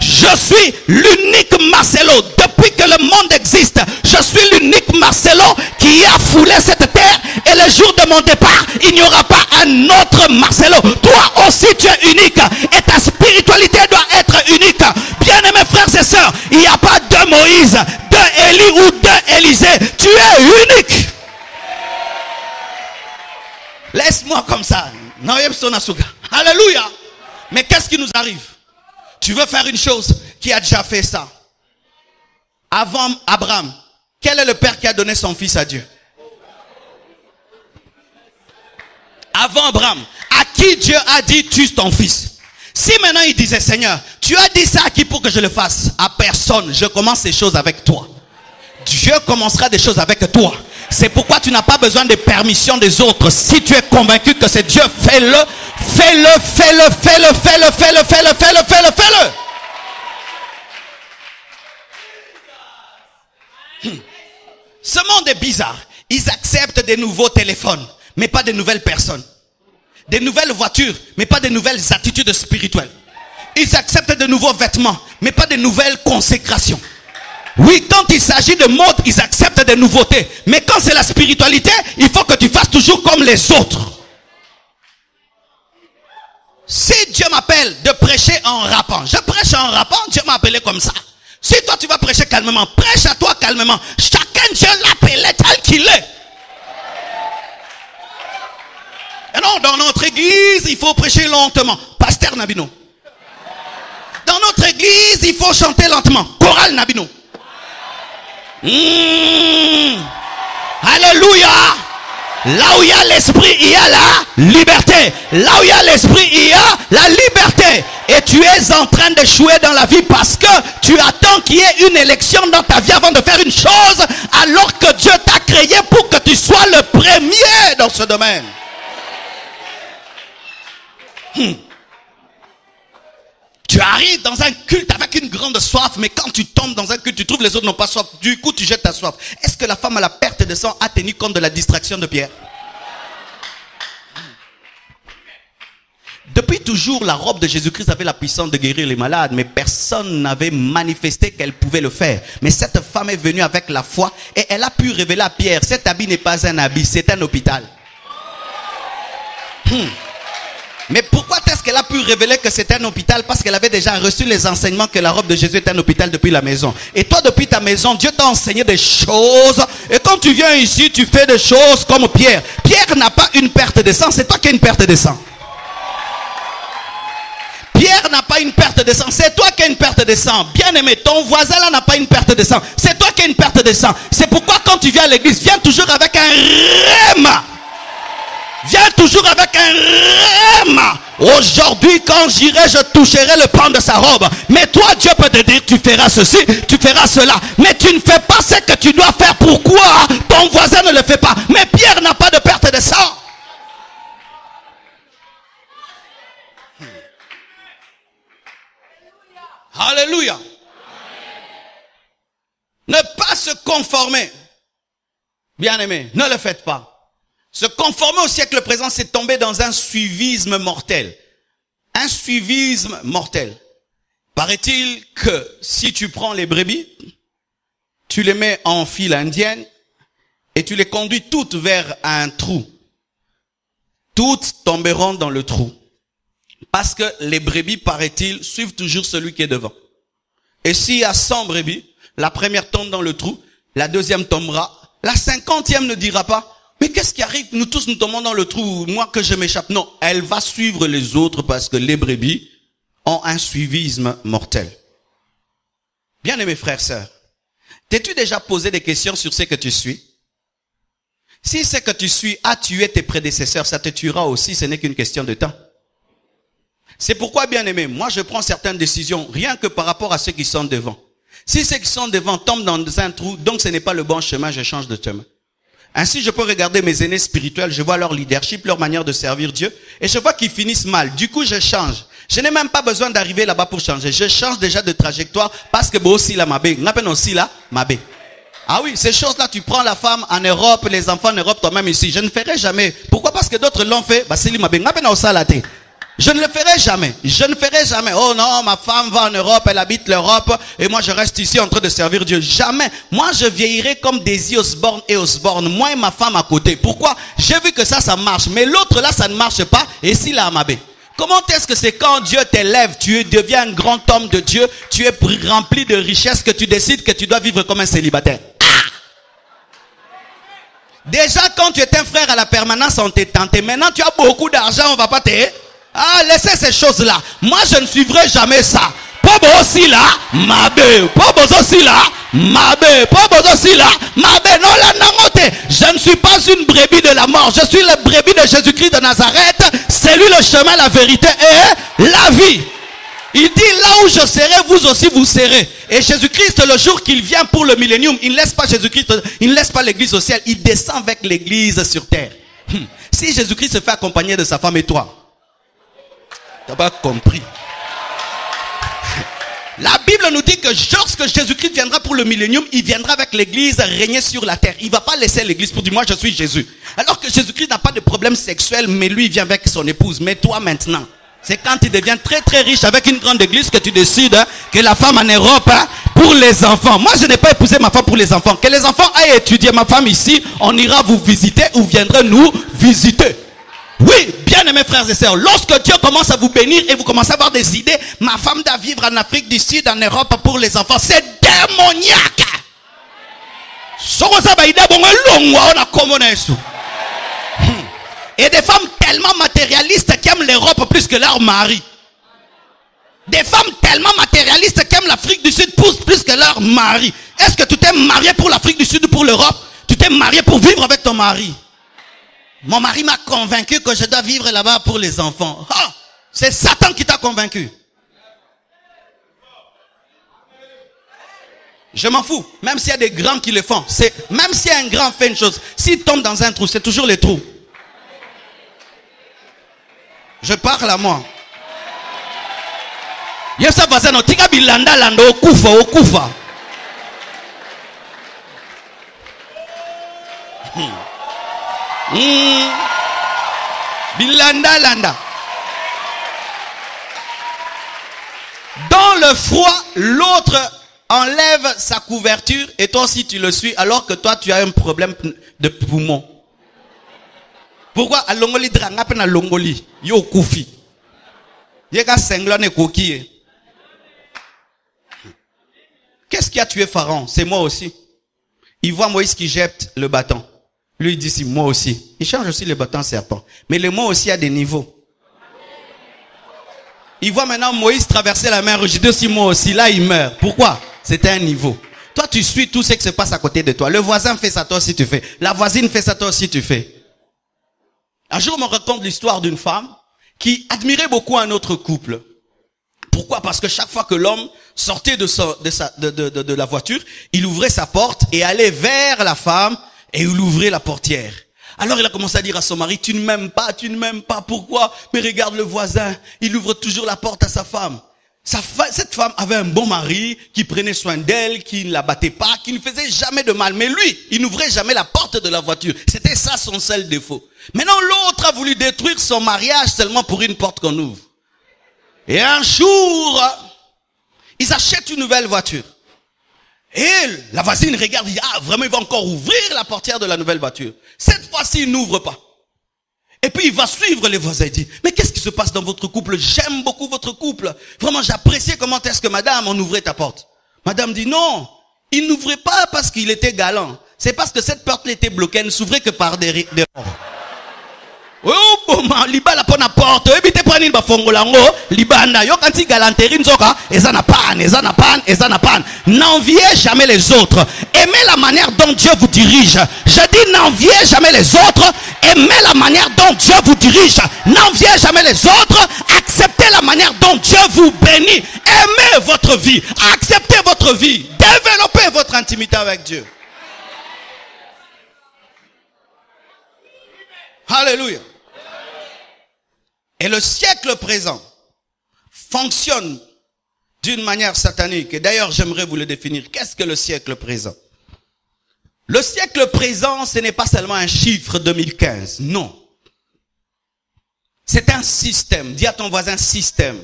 Je suis l'unique Marcelo. Depuis que le monde existe, je suis l'unique Marcelo qui a foulé cette terre. Et le jour de mon départ, il n'y aura pas un autre Marcelo. Toi aussi, tu es unique. Et ta spiritualité doit être unique. Bien-aimés frères et sœurs, il n'y a pas deux Moïse, deux Élie ou deux Élisée. Tu es unique. Laisse-moi comme ça. Alléluia. Mais qu'est-ce qui nous arrive? Tu veux faire une chose, qui a déjà fait ça. Avant Abraham, quel est le père qui a donné son fils à Dieu? Avant Abraham, à qui Dieu a dit tue ton fils? Si maintenant il disait Seigneur, tu as dit ça à qui pour que je le fasse? À personne. Je commence ces choses avec toi. Dieu commencera des choses avec toi. C'est pourquoi tu n'as pas besoin de permission des autres. Si tu es convaincu que c'est Dieu, fais-le, fais-le, fais-le, fais-le, fais-le, fais-le, fais-le, fais-le, fais-le, fais-le. Ce monde est bizarre. Ils acceptent des nouveaux téléphones, mais pas de nouvelles personnes. Des nouvelles voitures, mais pas de nouvelles attitudes spirituelles. Ils acceptent de nouveaux vêtements, mais pas de nouvelles consécrations. Oui, quand il s'agit de mode, ils acceptent des nouveautés. Mais quand c'est la spiritualité, il faut que tu fasses toujours comme les autres. Si Dieu m'appelle de prêcher en rappant, je prêche en rappant, Dieu m'a appelé comme ça. Si toi tu vas prêcher calmement, prêche à toi calmement. Chacun Dieu l'appelait tel qu'il est. Et non, dans notre église, il faut prêcher lentement. Pasteur Nabino. Dans notre église, il faut chanter lentement. Chorale Nabino. Alléluia. Là où il y a l'esprit, il y a la liberté. Là où il y a l'esprit, il y a la liberté. Et tu es en train d'échouer dans la vie parce que tu attends qu'il y ait une élection dans ta vie avant de faire une chose, alors que Dieu t'a créé pour que tu sois le premier dans ce domaine. Tu arrives dans un culte avec une grande soif, mais quand tu tombes dans un culte, tu trouves les autres n'ont pas soif. Du coup, tu jettes ta soif. Est-ce que la femme à la perte de sang a tenu compte de la distraction de Pierre? Depuis toujours, la robe de Jésus-Christ avait la puissance de guérir les malades, mais personne n'avait manifesté qu'elle pouvait le faire. Mais cette femme est venue avec la foi et elle a pu révéler à Pierre, cet habit n'est pas un habit, c'est un hôpital. Mais pourquoi est-ce qu'elle a pu révéler que c'était un hôpital? Parce qu'elle avait déjà reçu les enseignements que la robe de Jésus est un hôpital depuis la maison. Et toi, depuis ta maison, Dieu t'a enseigné des choses. Et quand tu viens ici, tu fais des choses comme Pierre. Pierre n'a pas une perte de sang, c'est toi qui as une perte de sang. Pierre n'a pas une perte de sang, c'est toi qui as une perte de sang. Bien aimé, ton voisin là n'a pas une perte de sang, c'est toi qui as une perte de sang. C'est pourquoi quand tu viens à l'église, viens toujours avec un rhéma. Viens toujours avec un rhéma. Aujourd'hui, quand j'irai, je toucherai le pan de sa robe. Mais toi, Dieu peut te dire, tu feras ceci, tu feras cela. Mais tu ne fais pas ce que tu dois faire. Pourquoi? Ton voisin ne le fait pas. Mais Pierre n'a pas de perte de sang. Alléluia. Ne pas se conformer. Bien aimé, ne le faites pas. Se conformer au siècle présent, c'est tomber dans un suivisme mortel. Un suivisme mortel. Paraît-il que si tu prends les brebis, tu les mets en file indienne et tu les conduis toutes vers un trou. Toutes tomberont dans le trou. Parce que les brebis, paraît-il, suivent toujours celui qui est devant. Et s'il y a 100 brebis, la première tombe dans le trou, la deuxième tombera, la 50e ne dira pas, mais qu'est-ce qui arrive? Nous tous nous tombons dans le trou, moi que je m'échappe. Non, elle va suivre les autres parce que les brebis ont un suivisme mortel. Bien-aimés frères, sœurs, t'es-tu déjà posé des questions sur ce que tu suis? Si ce que tu suis a tué tes prédécesseurs, ça te tuera aussi, ce n'est qu'une question de temps. C'est pourquoi, bien-aimé, moi je prends certaines décisions rien que par rapport à ceux qui sont devant. Si ceux qui sont devant tombent dans un trou, donc ce n'est pas le bon chemin, je change de chemin. Ainsi, je peux regarder mes aînés spirituels, je vois leur leadership, leur manière de servir Dieu, et je vois qu'ils finissent mal. Du coup, je change. Je n'ai même pas besoin d'arriver là-bas pour changer. Je change déjà de trajectoire parce que bon aussi la mabé. N'appelle aussi la mabé. Ah oui, ces choses-là, tu prends la femme en Europe, les enfants en Europe, toi-même ici. Je ne ferai jamais. Pourquoi? Parce que d'autres l'ont fait. Bah, c'est l'imabé. N'appelle aussi la thé. Je ne le ferai jamais. Je ne ferai jamais. Oh non, ma femme va en Europe, elle habite l'Europe, et moi je reste ici en train de servir Dieu. Jamais. Moi, je vieillirai comme Daisy Osborne et Osborne. Moi et ma femme à côté. Pourquoi? J'ai vu que ça marche. Mais l'autre là, ça ne marche pas. Et si la amabé. Comment est-ce que c'est quand Dieu t'élève, tu deviens un grand homme de Dieu, tu es rempli de richesses, que tu décides que tu dois vivre comme un célibataire? Déjà, quand tu étais un frère à la permanence, on t'est tenté. Maintenant, tu as beaucoup d'argent, on va pas t'aider. Ah, laissez ces choses-là. Moi, je ne suivrai jamais ça. Pas aussi là, mabé. Pas aussi là, mabé. Pas aussi là, mabé. Non, la nangote. Je ne suis pas une brebis de la mort. Je suis la brebis de Jésus-Christ de Nazareth. C'est lui le chemin, la vérité et la vie. Il dit là où je serai, vous aussi vous serez. Et Jésus-Christ, le jour qu'il vient pour le millénium, il ne laisse pas Jésus-Christ, il ne laisse pas l'église au ciel. Il descend avec l'église sur terre. Si Jésus-Christ se fait accompagner de sa femme et toi, tu n'as pas compris. La Bible nous dit que lorsque Jésus-Christ viendra pour le millénium, il viendra avec l'église régner sur la terre. Il ne va pas laisser l'église pour dire moi je suis Jésus. Alors que Jésus-Christ n'a pas de problème sexuel, mais lui il vient avec son épouse. Mais toi maintenant, c'est quand tu deviens très très riche avec une grande église que tu décides que la femme en Europe pour les enfants. Moi je n'ai pas épousé ma femme pour les enfants. Que les enfants aillent étudier ma femme ici, on ira vous visiter ou viendrez nous visiter. Oui, bien aimés frères et sœurs, lorsque Dieu commence à vous bénir et vous commencez à avoir des idées, ma femme doit vivre en Afrique du Sud, en Europe pour les enfants, c'est démoniaque. Et des femmes tellement matérialistes qui aiment l'Europe plus que leur mari. Des femmes tellement matérialistes qui aiment l'Afrique du Sud plus que leur mari. Est-ce que tu t'es marié pour l'Afrique du Sud ou pour l'Europe? Tu t'es marié pour vivre avec ton mari. Mon mari m'a convaincu que je dois vivre là-bas pour les enfants. Ah, c'est Satan qui t'a convaincu. Je m'en fous. Même s'il y a des grands qui le font. Même si un grand fait une chose, s'il tombe dans un trou, c'est toujours les trous. Je parle à moi. Yesa bazano tika bilanda lando okufa. Bilanda landa. Dans le froid, l'autre enlève sa couverture et toi aussi tu le suis alors que toi tu as un problème de poumon. Pourquoi à longoli dranga pena longoli yo kufi. Yeka senglone koki. Qu'est-ce qui a tué Pharaon? C'est moi aussi. Il voit Moïse qui jette le bâton. Lui il dit si moi aussi. Il change aussi le bâton serpent. Mais le moi aussi a des niveaux. Il voit maintenant Moïse traverser la mer. Je dis aussi moi aussi. Là il meurt. Pourquoi? C'était un niveau. Toi tu suis tout ce qui se passe à côté de toi. Le voisin fait ça, toi aussi tu fais. La voisine fait ça, toi aussi tu fais. Un jour on me raconte l'histoire d'une femme qui admirait beaucoup un autre couple. Pourquoi? Parce que chaque fois que l'homme sortait de la voiture, il ouvrait sa porte et allait vers la femme et il ouvrait la portière. Alors il a commencé à dire à son mari, tu ne m'aimes pas, pourquoi? Mais regarde le voisin, il ouvre toujours la porte à sa femme. Cette femme avait un bon mari qui prenait soin d'elle, qui ne la battait pas, qui ne faisait jamais de mal. Mais lui, il n'ouvrait jamais la porte de la voiture. C'était ça son seul défaut. Maintenant l'autre a voulu détruire son mariage seulement pour une porte qu'on ouvre. Et un jour, ils achètent une nouvelle voiture. Et la voisine regarde, il dit, ah vraiment il va encore ouvrir la portière de la nouvelle voiture. Cette fois-ci il n'ouvre pas. Et puis il va suivre les voisins et dit, mais qu'est-ce qui se passe dans votre couple? J'aime beaucoup votre couple. Vraiment j'appréciais comment est-ce que madame on ouvrait ta porte. Madame dit non, il n'ouvrait pas parce qu'il était galant. C'est parce que cette porte était bloquée, elle ne s'ouvrait que par dehors. Oh bon, libala pona porte, ebite prani ba fongolango, libanda yo kanti galanterie nzoka, ezana pan. N'enviez jamais les autres. Aimez la manière dont Dieu vous dirige. Je dis n'enviez jamais les autres. Aimez la manière dont Dieu vous dirige. N'enviez jamais les autres. Acceptez la manière dont Dieu vous bénit. Aimez votre vie. Acceptez votre vie. Développez votre intimité avec Dieu. Alléluia. Et le siècle présent fonctionne d'une manière satanique. Et d'ailleurs, j'aimerais vous le définir. Qu'est-ce que le siècle présent? Le siècle présent, ce n'est pas seulement un chiffre 2015. Non. C'est un système. Dis à ton voisin système.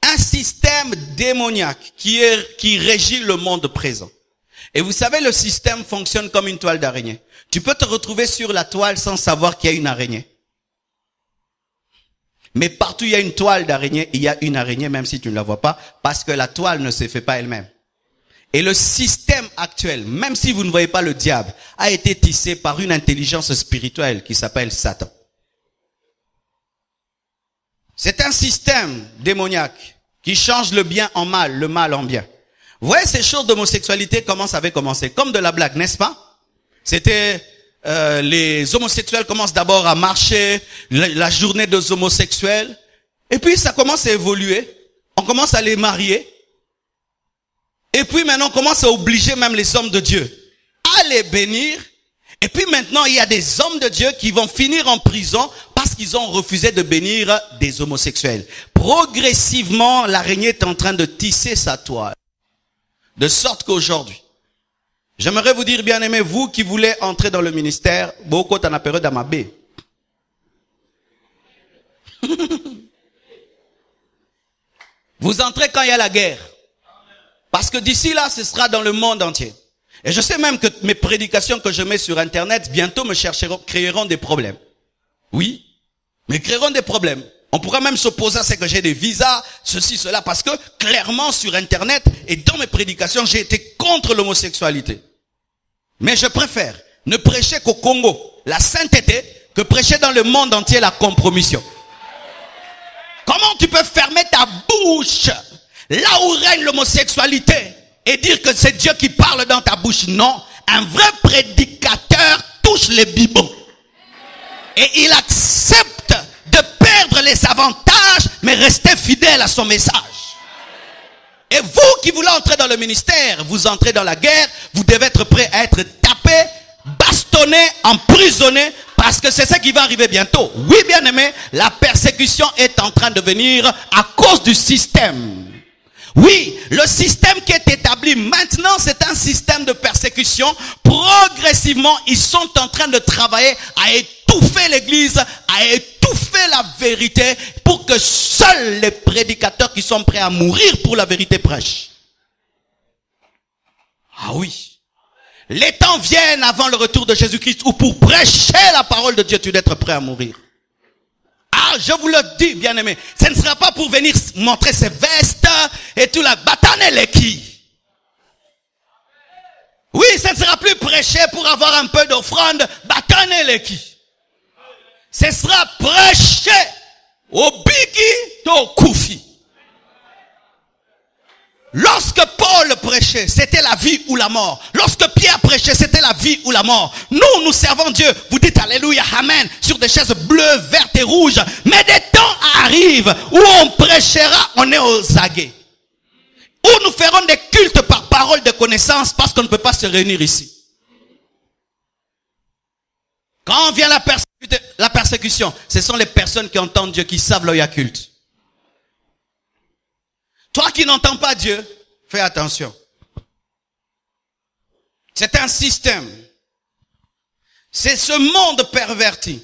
Un système démoniaque qui régit le monde présent. Et vous savez, le système fonctionne comme une toile d'araignée. Tu peux te retrouver sur la toile sans savoir qu'il y a une araignée. Mais partout il y a une toile d'araignée, il y a une araignée même si tu ne la vois pas, parce que la toile ne se fait pas elle-même. Et le système actuel, même si vous ne voyez pas le diable, a été tissé par une intelligence spirituelle qui s'appelle Satan. C'est un système démoniaque qui change le bien en mal, le mal en bien. Vous voyez, ces choses d'homosexualité, comment ça avait commencé? Comme de la blague, n'est-ce pas? C'était... les homosexuels commencent d'abord à marcher, la journée des homosexuels, et puis ça commence à évoluer, on commence à les marier, et puis maintenant on commence à obliger même les hommes de Dieu à les bénir, et puis maintenant il y a des hommes de Dieu qui vont finir en prison parce qu'ils ont refusé de bénir des homosexuels. Progressivement, l'araignée est en train de tisser sa toile, de sorte qu'aujourd'hui, j'aimerais vous dire, bien aimé, vous qui voulez entrer dans le ministère, beaucoup t'en appellerez dans ma baie. Vous entrez quand il y a la guerre. Parce que d'ici là, ce sera dans le monde entier. Et je sais même que mes prédications que je mets sur Internet, bientôt créeront des problèmes. Oui, mais créeront des problèmes. On pourra même s'opposer à ce que j'ai des visas, ceci, cela, parce que clairement sur Internet et dans mes prédications, j'ai été contre l'homosexualité. Mais je préfère ne prêcher qu'au Congo la sainteté que prêcher dans le monde entier la compromission. Comment tu peux fermer ta bouche là où règne l'homosexualité et dire que c'est Dieu qui parle dans ta bouche? Non, un vrai prédicateur touche les bibelots. Et il accepte de perdre les avantages, mais rester fidèle à son message. Et vous qui voulez entrer dans le ministère, vous entrez dans la guerre, vous devez être prêt à être tapé, bastonné, emprisonné, parce que c'est ce qui va arriver bientôt. Oui, bien aimé, la persécution est en train de venir à cause du système. Oui, le système qui est établi maintenant, c'est un système de persécution. Progressivement, ils sont en train de travailler à étouffer l'église, à étouffer la vérité pour que seuls les prédicateurs qui sont prêts à mourir pour la vérité prêchent. Ah oui. Les temps viennent avant le retour de Jésus-Christ où pour prêcher la parole de Dieu, tu dois être prêt à mourir. Ah, je vous le dis, bien aimé, ce ne sera pas pour venir montrer ses vestes et tout la bataille qui. Oui, ce ne sera plus prêcher pour avoir un peu d'offrande, bataille qui. Ce sera prêcher au bigi au koufi. Lorsque Paul prêchait, c'était la vie ou la mort. Lorsque Pierre prêchait, c'était la vie ou la mort. Nous servons Dieu. Vous dites alléluia, amen, sur des chaises bleues, vertes et rouges. Mais des temps arrivent où on prêchera, on est aux aguets. Où nous ferons des cultes par parole de connaissance parce qu'on ne peut pas se réunir ici. Quand vient la persécution, ce sont les personnes qui entendent Dieu, qui savent leur culte. Toi qui n'entends pas Dieu, fais attention. C'est un système. C'est ce monde perverti.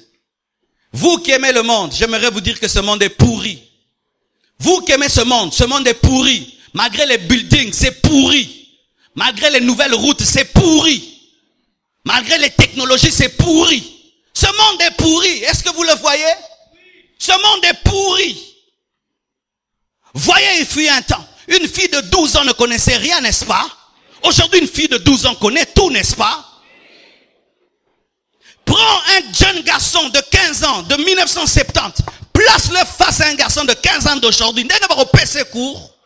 Vous qui aimez le monde, j'aimerais vous dire que ce monde est pourri. Vous qui aimez ce monde est pourri. Malgré les buildings, c'est pourri. Malgré les nouvelles routes, c'est pourri. Malgré les technologies, c'est pourri. Ce monde est pourri. Est-ce que vous le voyez? Ce monde est pourri. Voyez, il fut un temps. Une fille de 12 ans ne connaissait rien, n'est-ce pas? Aujourd'hui, une fille de 12 ans connaît tout, n'est-ce pas? Prends un jeune garçon de 15 ans, de 1970, place-le face à un garçon de 15 ans d'aujourd'hui. N'est-ce pas au PC court?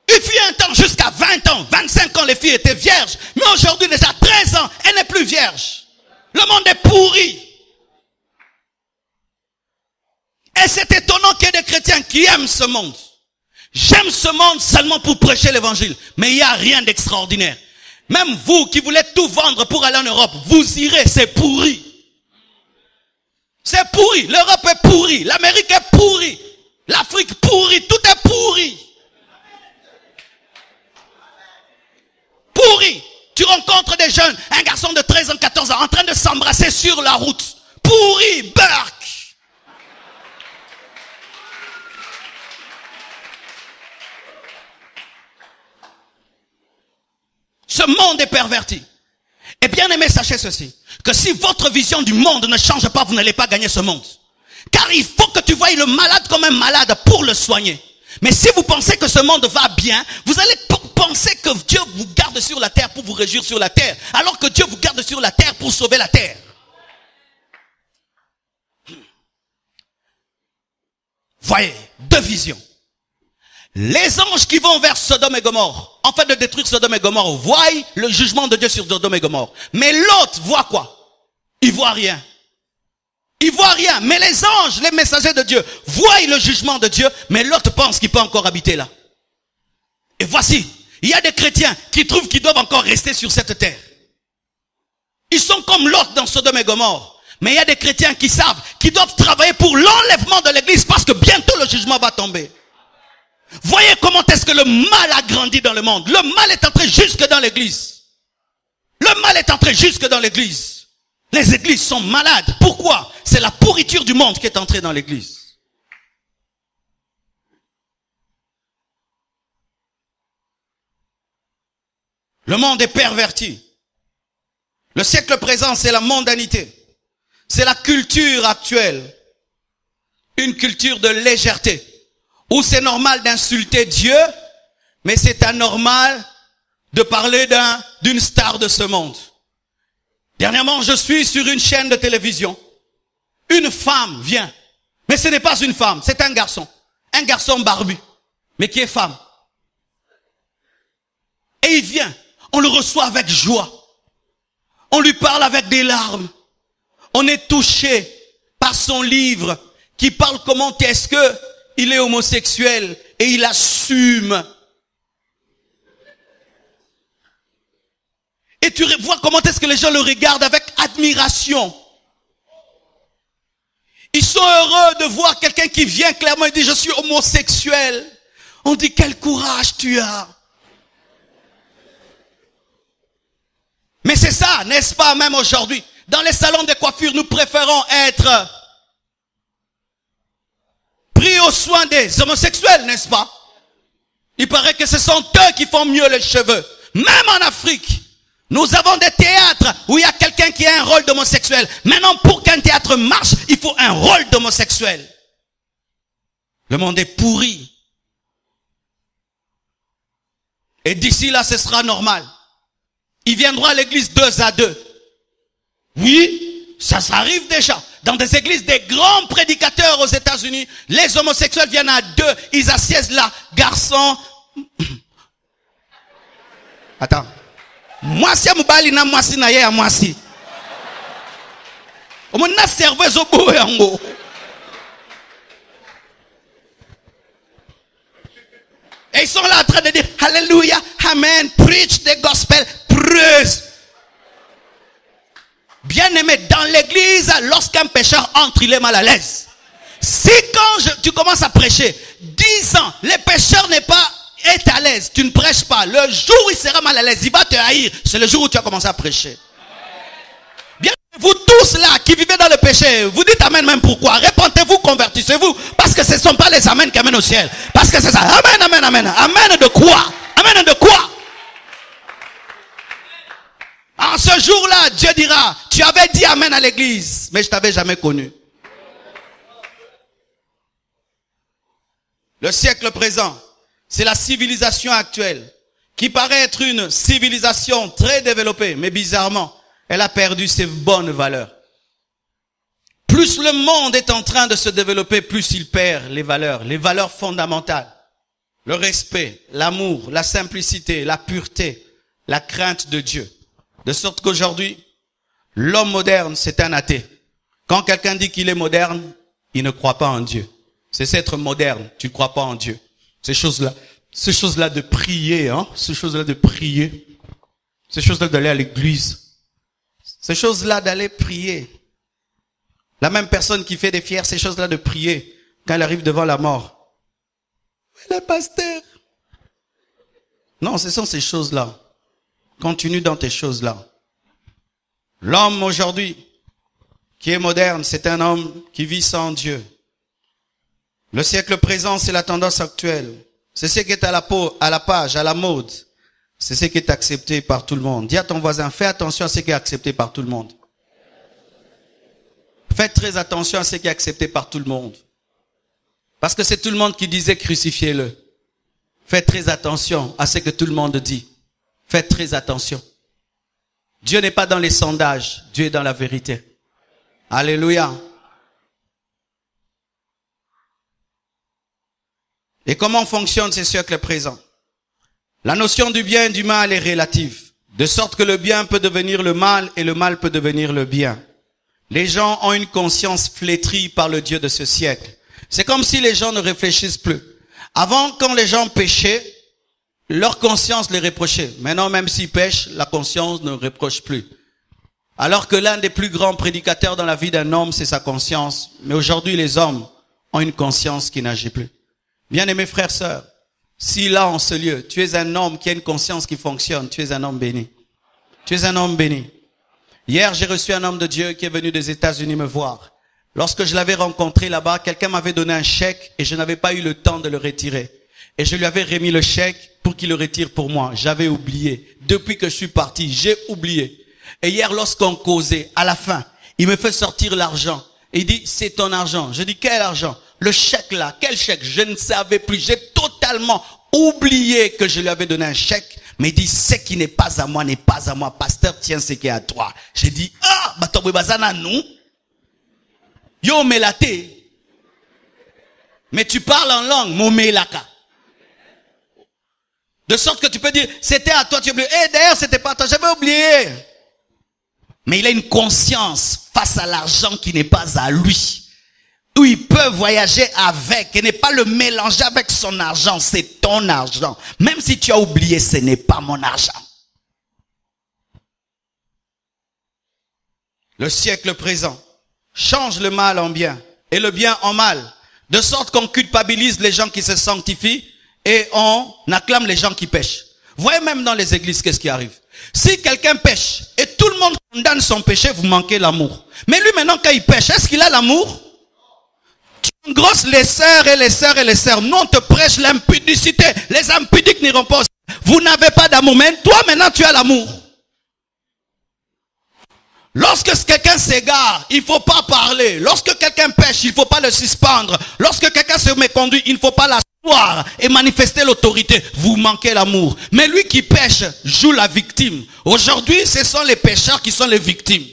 Il fut un temps jusqu'à 20 ans, 25 ans, les filles étaient vierges. Mais aujourd'hui, déjà 13 ans, elle n'est plus vierge. Le monde est pourri. Et c'est étonnant qu'il y ait des chrétiens qui aiment ce monde. J'aime ce monde seulement pour prêcher l'évangile. Mais il n'y a rien d'extraordinaire. Même vous qui voulez tout vendre pour aller en Europe, vous irez, c'est pourri. C'est pourri. L'Europe est pourrie. L'Amérique est pourrie. L'Afrique pourrie. Tout est pourri. Pourri. Tu rencontres des jeunes, un garçon de 13 ans, 14 ans, en train de s'embrasser sur la route. Pourri. Burk. Ce monde est perverti. Et bien aimé, sachez ceci, que si votre vision du monde ne change pas, vous n'allez pas gagner ce monde. Car il faut que tu voies le malade comme un malade pour le soigner. Mais si vous pensez que ce monde va bien, vous allez penser que Dieu vous garde sur la terre pour vous réjouir sur la terre, alors que Dieu vous garde sur la terre pour sauver la terre. Voyez, deux visions. Les anges qui vont vers Sodome et Gomorrhe, en fait de détruire Sodome et Gomorrhe, voient le jugement de Dieu sur Sodome et Gomorrhe. Mais l'autre voit quoi? Il voit rien. Il voit rien. Mais les anges, les messagers de Dieu, voient le jugement de Dieu, mais l'autre pense qu'il peut encore habiter là. Et voici, il y a des chrétiens qui trouvent qu'ils doivent encore rester sur cette terre. Ils sont comme l'autre dans Sodome et Gomorrhe. Mais il y a des chrétiens qui savent qu'ils doivent travailler pour l'enlèvement de l'église parce que bientôt le jugement va tomber. Voyez comment est-ce que le mal a grandi dans le monde. Le mal est entré jusque dans l'église. Le mal est entré jusque dans l'église. Les églises sont malades. Pourquoi? C'est la pourriture du monde qui est entrée dans l'église. Le monde est perverti. Le siècle présent, c'est la mondanité. C'est la culture actuelle. Une culture de légèreté. Où c'est normal d'insulter Dieu, mais c'est anormal de parler d'une star de ce monde. Dernièrement, je suis sur une chaîne de télévision. Une femme vient. Mais ce n'est pas une femme, c'est un garçon. Un garçon barbu, mais qui est femme. Et il vient. On le reçoit avec joie. On lui parle avec des larmes. On est touché par son livre qui parle comment est-ce que il est homosexuel et il assume. Et tu vois comment est-ce que les gens le regardent avec admiration. Ils sont heureux de voir quelqu'un qui vient clairement et dit je suis homosexuel. On dit quel courage tu as. Mais c'est ça, n'est-ce pas, même aujourd'hui. Dans les salons de coiffure, nous préférons être pris aux soins des homosexuels, n'est-ce pas? Il paraît que ce sont eux qui font mieux les cheveux. Même en Afrique, nous avons des théâtres où il y a quelqu'un qui a un rôle d'homosexuel. Maintenant, pour qu'un théâtre marche, il faut un rôle d'homosexuel. Le monde est pourri. Et d'ici là, ce sera normal. Ils viendront à l'église 2 à 2. Oui, ça arrive déjà. Dans des églises, des grands prédicateurs aux États-Unis, les homosexuels viennent à 2, ils assiègent là, garçon. Attends. Moi si mobali na moi si na ye moi si. On na serveuse au bout yango. Et ils sont là en train de dire Alléluia, Amen, preach the gospel, praise. Bien aimé, dans l'église, lorsqu'un pécheur entre, il est mal à l'aise. Si quand tu commences à prêcher, 10 ans, le pécheur n'est pas est à l'aise, tu ne prêches pas. Le jour où il sera mal à l'aise, il va te haïr. C'est le jour où tu as commencé à prêcher. Bien, vous tous là qui vivez dans le péché, vous dites amen même pourquoi? Répentez-vous, convertissez-vous. Parce que ce ne sont pas les amens qui amènent au ciel. Parce que c'est ça. Amen, amen, amen. Amen de quoi? Amen de quoi? En ce jour-là, Dieu dira, tu avais dit amen à l'église, mais je t'avais jamais connu. Le siècle présent, c'est la civilisation actuelle, qui paraît être une civilisation très développée, mais bizarrement, elle a perdu ses bonnes valeurs. Plus le monde est en train de se développer, plus il perd les valeurs fondamentales. Le respect, l'amour, la simplicité, la pureté, la crainte de Dieu. De sorte qu'aujourd'hui, l'homme moderne, c'est un athée. Quand quelqu'un dit qu'il est moderne, il ne croit pas en Dieu. C'est être moderne, tu ne crois pas en Dieu. Ces choses-là de prier, ces choses-là de prier. Ces choses-là d'aller à l'église. Ces choses-là d'aller prier. La même personne qui fait des fiers, ces choses-là de prier quand elle arrive devant la mort. Le pasteur. Non, ce sont ces choses-là. Continue dans tes choses-là. L'homme aujourd'hui qui est moderne, c'est un homme qui vit sans Dieu. Le siècle présent, c'est la tendance actuelle. C'est ce qui est à la page, à la mode. C'est ce qui est accepté par tout le monde. Dis à ton voisin, fais attention à ce qui est accepté par tout le monde. Faites très attention à ce qui est accepté par tout le monde. Parce que c'est tout le monde qui disait crucifiez-le. Faites très attention à ce que tout le monde dit. Faites très attention. Dieu n'est pas dans les sondages, Dieu est dans la vérité. Alléluia. Et comment fonctionnent ces siècles présents? La notion du bien et du mal est relative, de sorte que le bien peut devenir le mal et le mal peut devenir le bien. Les gens ont une conscience flétrie par le Dieu de ce siècle. C'est comme si les gens ne réfléchissent plus. Avant, quand les gens péchaient, leur conscience les reprochait. Maintenant, même s'ils pêchent, la conscience ne reproche plus. Alors que l'un des plus grands prédicateurs dans la vie d'un homme, c'est sa conscience. Mais aujourd'hui, les hommes ont une conscience qui n'agit plus. Bien-aimés frères, sœurs, si là, en ce lieu, tu es un homme qui a une conscience qui fonctionne, tu es un homme béni. Tu es un homme béni. Hier, j'ai reçu un homme de Dieu qui est venu des États-Unis me voir. Lorsque je l'avais rencontré là-bas, quelqu'un m'avait donné un chèque et je n'avais pas eu le temps de le retirer. Et je lui avais remis le chèque pour qu'il le retire pour moi. J'avais oublié. Depuis que je suis parti, j'ai oublié. Et hier, lorsqu'on causait, à la fin, il me fait sortir l'argent. Et il dit, c'est ton argent. Je dis, quel argent? Le chèque là, quel chèque? Je ne savais plus. J'ai totalement oublié que je lui avais donné un chèque. Mais il dit, ce qui n'est pas à moi n'est pas à moi. Pasteur, tiens ce qui est à toi. J'ai dit, ah, bato bazana nous. Yo melate. Mais tu parles en langue, momelaka. De sorte que tu peux dire, c'était à toi, tu as oublié. Eh, d'ailleurs, c'était pas à toi, j'avais oublié. Mais il a une conscience face à l'argent qui n'est pas à lui. Où il peut voyager avec et n'est pas le mélanger avec son argent. C'est ton argent. Même si tu as oublié, ce n'est pas mon argent. Le siècle présent change le mal en bien et le bien en mal. De sorte qu'on culpabilise les gens qui se sanctifient et on acclame les gens qui pêchent. Voyez même dans les églises qu'est-ce qui arrive. Si quelqu'un pêche et tout le monde condamne son péché, vous manquez l'amour. Mais lui maintenant quand il pêche, est-ce qu'il a l'amour? Tu engrosses les sœurs et les sœurs et les sœurs. Nous on te prêche l'impudicité. Les impudiques n'iront pas. Vous n'avez pas d'amour. Mais toi maintenant tu as l'amour. Lorsque quelqu'un s'égare, il ne faut pas parler. Lorsque quelqu'un pêche, il ne faut pas le suspendre. Lorsque quelqu'un se méconduit, il ne faut pas l'asseoir et manifester l'autorité. Vous manquez l'amour. Mais lui qui pêche joue la victime. Aujourd'hui, ce sont les pécheurs qui sont les victimes.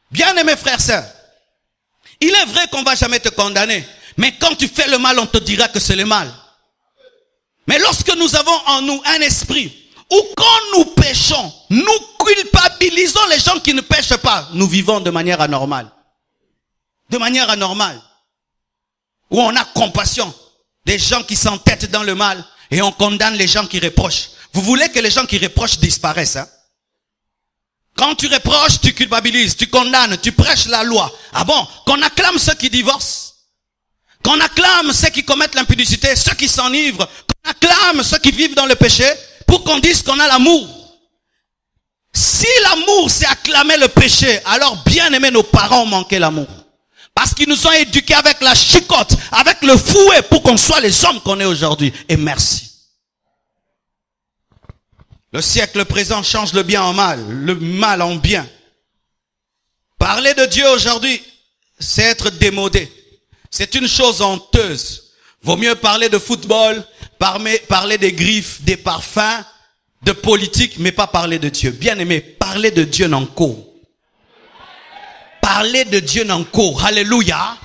Bien-aimés frères, sœurs, il est vrai qu'on ne va jamais te condamner. Mais quand tu fais le mal, on te dira que c'est le mal. Mais lorsque nous avons en nous un esprit où quand nous péchons, nous culpabilisons les gens qui ne pêchent pas. Nous vivons de manière anormale. De manière anormale. Où on a compassion des gens qui s'entêtent dans le mal et on condamne les gens qui reprochent. Vous voulez que les gens qui reprochent disparaissent, hein? Quand tu reproches, tu culpabilises, tu condamnes, tu prêches la loi. Ah bon? Qu'on acclame ceux qui divorcent. Qu'on acclame ceux qui commettent l'impudicité, ceux qui s'enivrent. Qu'on acclame ceux qui vivent dans le péché. Pour qu'on dise qu'on a l'amour. Si l'amour c'est acclamer le péché, alors bien aimé nos parents ont manqué l'amour. Parce qu'ils nous ont éduqués avec la chicotte, avec le fouet pour qu'on soit les hommes qu'on est aujourd'hui. Et merci. Le siècle présent change le bien en mal, le mal en bien. Parler de Dieu aujourd'hui, c'est être démodé. C'est une chose honteuse. Vaut mieux parler de football, parler des griffes, des parfums, de politique, mais pas parler de Dieu. Bien aimé, parler de Dieu n'en court. Parler de Dieu n'en court. Alléluia.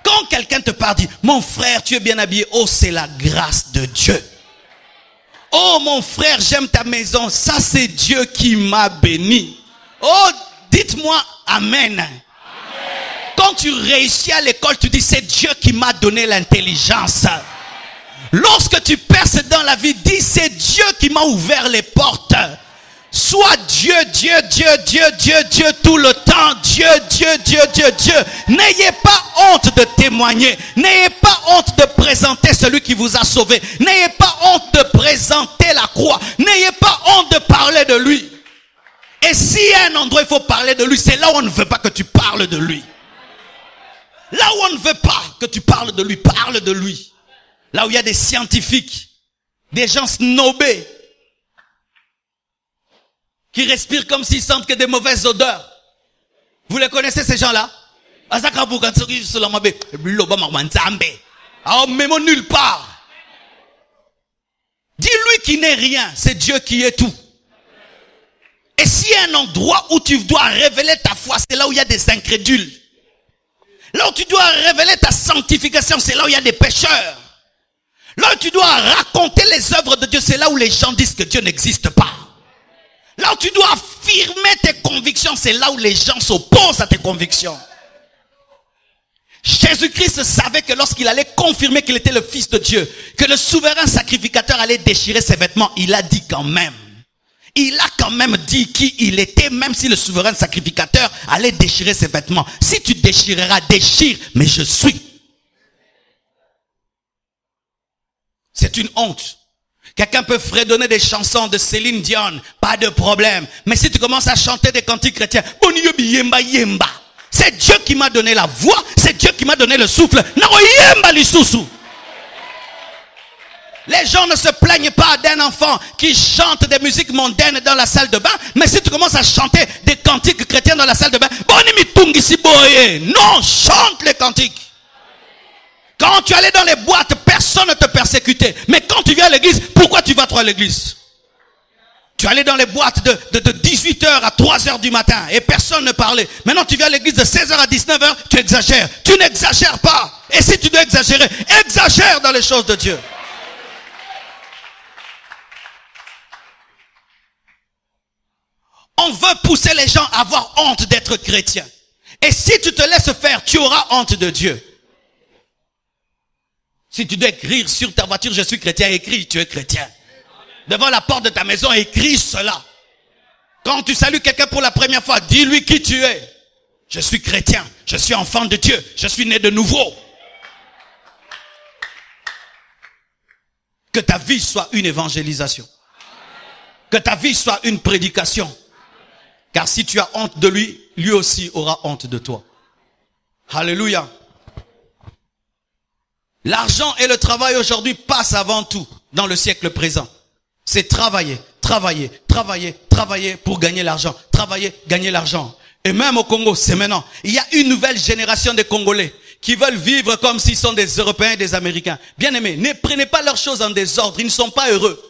Quand quelqu'un te parle, dit, mon frère, tu es bien habillé. Oh, c'est la grâce de Dieu. Oh, mon frère, j'aime ta maison. Ça, c'est Dieu qui m'a béni. Oh, dites-moi Amen. Quand tu réussis à l'école, tu dis, c'est Dieu qui m'a donné l'intelligence. Lorsque tu perces dans la vie, dis c'est Dieu qui m'a ouvert les portes. Sois Dieu, Dieu, Dieu, Dieu, Dieu, Dieu tout le temps. Dieu, Dieu, Dieu, Dieu, Dieu. N'ayez pas honte de témoigner. N'ayez pas honte de présenter celui qui vous a sauvé. N'ayez pas honte de présenter la croix. N'ayez pas honte de parler de lui. Et s'il y a un endroit où il faut parler de lui, c'est là où on ne veut pas que tu parles de lui. Là où on ne veut pas que tu parles de lui, parle de lui. Là où il y a des scientifiques, des gens snobés, qui respirent comme s'ils sentent que des mauvaises odeurs. Vous les connaissez ces gens-là? Même nulle part. Dis-lui qu'il n'est rien, c'est Dieu qui est tout. Et s'il y a un endroit où tu dois révéler ta foi, c'est là où il y a des incrédules. Là où tu dois révéler ta sanctification, c'est là où il y a des pécheurs. Là où tu dois raconter les œuvres de Dieu, c'est là où les gens disent que Dieu n'existe pas. Là où tu dois affirmer tes convictions, c'est là où les gens s'opposent à tes convictions. Jésus-Christ savait que lorsqu'il allait confirmer qu'il était le Fils de Dieu, que le souverain sacrificateur allait déchirer ses vêtements, il a dit quand même. Il a quand même dit qui il était, même si le souverain sacrificateur allait déchirer ses vêtements. Si tu déchireras, déchire, mais je suis. C'est une honte. Quelqu'un peut fredonner des chansons de Céline Dion, pas de problème. Mais si tu commences à chanter des cantiques chrétiens, c'est Dieu qui m'a donné la voix, c'est Dieu qui m'a donné le souffle. Les gens ne se plaignent pas d'un enfant qui chante des musiques mondaines dans la salle de bain, mais si tu commences à chanter des cantiques chrétiens dans la salle de bain, non, chante les cantiques. Quand tu allais dans les boîtes, personne ne te persécutait. Mais quand tu viens à l'église, pourquoi tu vas trop à l'église? Tu allais dans les boîtes de 18h à 3h du matin et personne ne parlait. Maintenant tu viens à l'église de 16h à 19h, tu exagères. Tu n'exagères pas. Et si tu dois exagérer, exagère dans les choses de Dieu. On veut pousser les gens à avoir honte d'être chrétiens. Et si tu te laisses faire, tu auras honte de Dieu. Si tu dois écrire sur ta voiture, je suis chrétien, écris, tu es chrétien. Devant la porte de ta maison, écris cela. Quand tu salues quelqu'un pour la première fois, dis-lui qui tu es. Je suis chrétien, je suis enfant de Dieu, je suis né de nouveau. Que ta vie soit une évangélisation. Que ta vie soit une prédication. Car si tu as honte de lui, lui aussi aura honte de toi. Alléluia. L'argent et le travail aujourd'hui passent avant tout dans le siècle présent. C'est travailler, travailler, travailler, travailler pour gagner l'argent. Travailler, gagner l'argent. Et même au Congo, c'est maintenant. Il y a une nouvelle génération de Congolais qui veulent vivre comme s'ils sont des Européens et des Américains. Bien aimés, ne prenez pas leurs choses en désordre, ils ne sont pas heureux.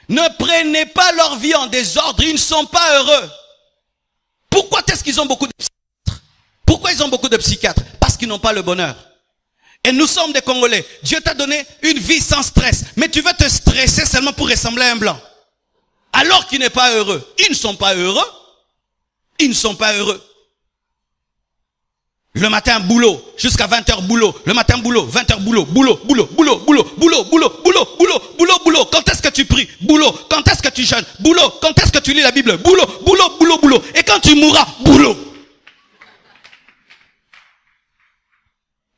Ne prenez pas leur vie en désordre, ils ne sont pas heureux. Pourquoi est-ce qu'ils ont beaucoup de psychiatres? Pourquoi ils ont beaucoup de psychiatres? Parce qu'ils n'ont pas le bonheur. Et nous sommes des Congolais. Dieu t'a donné une vie sans stress. Mais tu veux te stresser seulement pour ressembler à un blanc. Alors qu'il n'est pas heureux. Ils ne sont pas heureux. Ils ne sont pas heureux. Le matin, boulot. Jusqu'à 20h, boulot. Le matin, boulot. 20h, boulot. Boulot, boulot, boulot, boulot, boulot, boulot, boulot, boulot, boulot, boulot. Quand est-ce que tu pries? Boulot. Quand est-ce que tu jeûnes? Boulot. Quand est-ce que tu lis la Bible? Boulot, boulot, boulot, boulot. Et quand tu mourras? Boulot.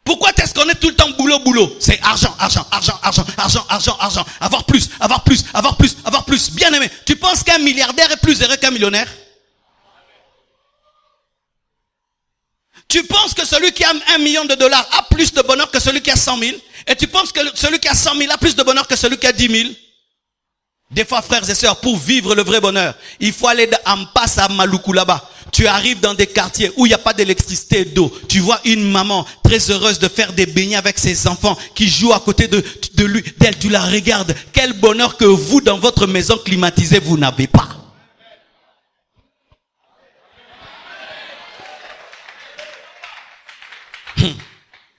Pourquoi est-ce qu'on est tout le temps boulot, boulot? C'est argent, argent, argent, argent, argent, argent, argent. Avoir plus, avoir plus, avoir plus, avoir plus. Bien aimé, tu penses qu'un milliardaire est plus heureux qu'un millionnaire? Tu penses que celui qui a $1 million a plus de bonheur que celui qui a 100 000? Et tu penses que celui qui a 100 000 a plus de bonheur que celui qui a 10 000? Des fois, frères et sœurs, pour vivre le vrai bonheur, il faut aller en passe à Maluku là-bas. Tu arrives dans des quartiers où il n'y a pas d'électricité et d'eau. Tu vois une maman très heureuse de faire des beignets avec ses enfants qui jouent à côté de lui. D'elle, tu la regardes. Quel bonheur que vous, dans votre maison climatisée, vous n'avez pas.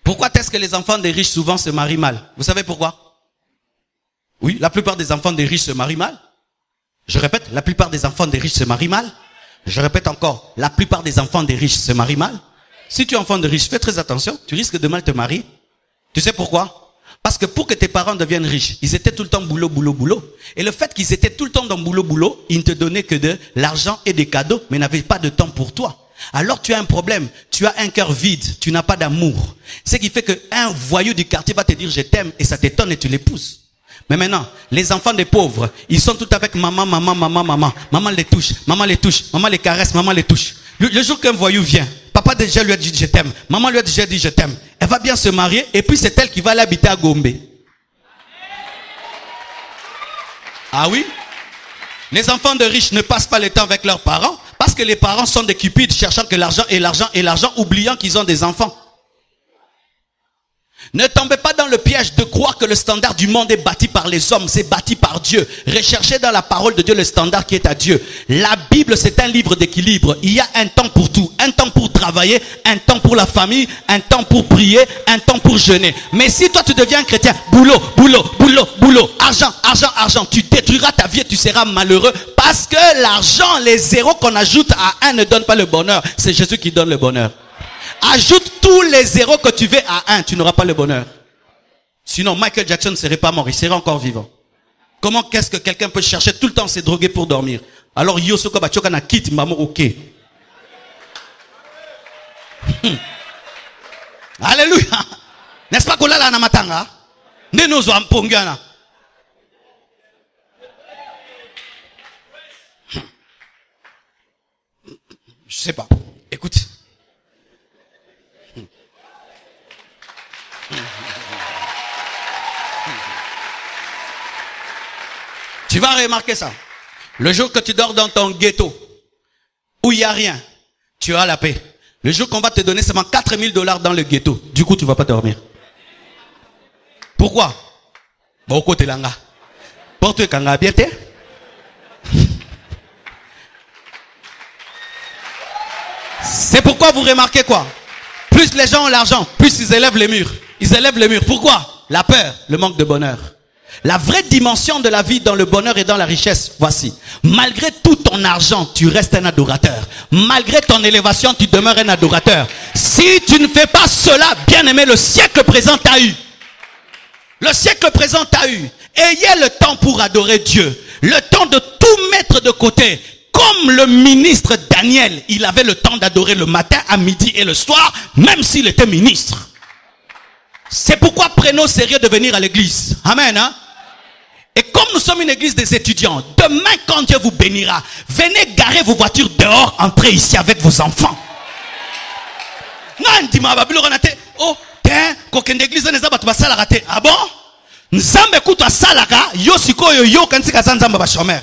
Pourquoi est-ce que les enfants des riches souvent se marient mal? Vous savez pourquoi? Oui, la plupart des enfants des riches se marient mal. Je répète, la plupart des enfants des riches se marient mal. Je répète encore, la plupart des enfants des riches se marient mal. Si tu es enfant de riche, fais très attention, tu risques de mal te marier. Tu sais pourquoi? Parce que pour que tes parents deviennent riches, ils étaient tout le temps boulot, boulot, boulot. Et le fait qu'ils étaient tout le temps dans boulot, boulot, ils ne te donnaient que de l'argent et des cadeaux, mais n'avaient pas de temps pour toi. Alors tu as un problème, tu as un cœur vide, tu n'as pas d'amour. Ce qui fait qu'un voyou du quartier va te dire je t'aime et ça t'étonne et tu l'épouses. Mais maintenant, les enfants des pauvres, ils sont tout avec maman, maman, maman, maman. Maman les touche, maman les caresse, maman les touche. Le jour qu'un voyou vient, papa déjà lui a dit je t'aime, maman lui a déjà dit je t'aime. Elle va bien se marier et puis c'est elle qui va l'habiter à Gombe. Ah oui? Les enfants de riches ne passent pas le temps avec leurs parents parce que les parents sont des cupides cherchant que l'argent et l'argent et l'argent, oubliant qu'ils ont des enfants. Ne tombez pas dans le piège de croire que le standard du monde est bâti par les hommes, c'est bâti par Dieu. Recherchez dans la parole de Dieu le standard qui est à Dieu. La Bible, c'est un livre d'équilibre. Il y a un temps pour tout. Un temps pour travailler, un temps pour la famille, un temps pour prier, un temps pour jeûner. Mais si toi tu deviens chrétien, boulot, boulot, boulot, boulot, argent, argent, argent, tu détruiras ta vie et tu seras malheureux parce que l'argent, les zéros qu'on ajoute à un ne donne pas le bonheur. C'est Jésus qui donne le bonheur. Ajoute tous les zéros que tu veux à 1, tu n'auras pas le bonheur. Sinon, Michael Jackson ne serait pas mort, il serait encore vivant. Comment qu'est-ce que quelqu'un peut chercher tout le temps se droguer pour dormir? Alors, Yosoko Bachoka na kit, maman, ok. Alléluia. N'est-ce pas qu'on l'a là na matanga? Nenozo ampongana. Je sais pas. Écoute. Tu vas remarquer ça. Le jour que tu dors dans ton ghetto, où il n'y a rien, tu as la paix. Le jour qu'on va te donner seulement $4,000 dans le ghetto, du coup tu ne vas pas dormir. Pourquoi? Boko telanga. Porte kanga bierte. C'est pourquoi vous remarquez quoi? Plus les gens ont l'argent, plus ils élèvent les murs. Ils élèvent les murs. Pourquoi? La peur, le manque de bonheur. La vraie dimension de la vie dans le bonheur et dans la richesse, voici. Malgré tout ton argent, tu restes un adorateur. Malgré ton élévation, tu demeures un adorateur. Si tu ne fais pas cela, bien aimé, le siècle présent t'a eu. Le siècle présent t'a eu. Ayez le temps pour adorer Dieu. Le temps de tout mettre de côté. Comme le ministre Daniel, il avait le temps d'adorer le matin, à midi et le soir, même s'il était ministre. C'est pourquoi prenons au sérieux de venir à l'église. Amen. Hein? Et comme nous sommes une église des étudiants, demain quand Dieu vous bénira, venez garer vos voitures dehors, entrez ici avec vos enfants. Non, dis-moi, oh, tiens, qu'aucune église n'est pas de raté. Ah bon? Nzambe kuta salaka, yo siko yo kansika zanzamba ba shomer.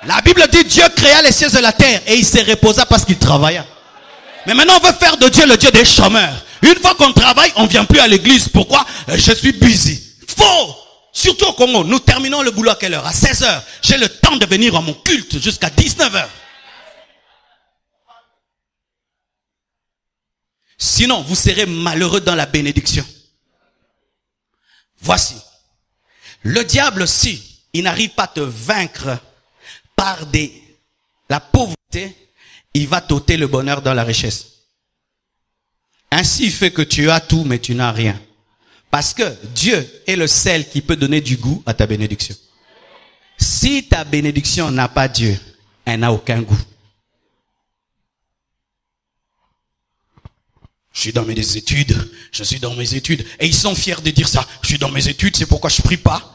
La Bible dit Dieu créa les cieux et la terre et il se reposa parce qu'il travailla. Mais maintenant on veut faire de Dieu le Dieu des chômeurs. Une fois qu'on travaille, on ne vient plus à l'église. Pourquoi? Je suis busy. Faux! Surtout au Congo, nous terminons le boulot à quelle heure? À 16h. J'ai le temps de venir à mon culte jusqu'à 19h. Sinon, vous serez malheureux dans la bénédiction. Voici. Le diable, si il n'arrive pas à te vaincre par la pauvreté, il va t'ôter le bonheur dans la richesse. Ainsi, il fait que tu as tout, mais tu n'as rien. Parce que Dieu est le seul qui peut donner du goût à ta bénédiction. Si ta bénédiction n'a pas Dieu, elle n'a aucun goût. Je suis dans mes études, je suis dans mes études. Et ils sont fiers de dire ça. Je suis dans mes études, c'est pourquoi je ne prie pas.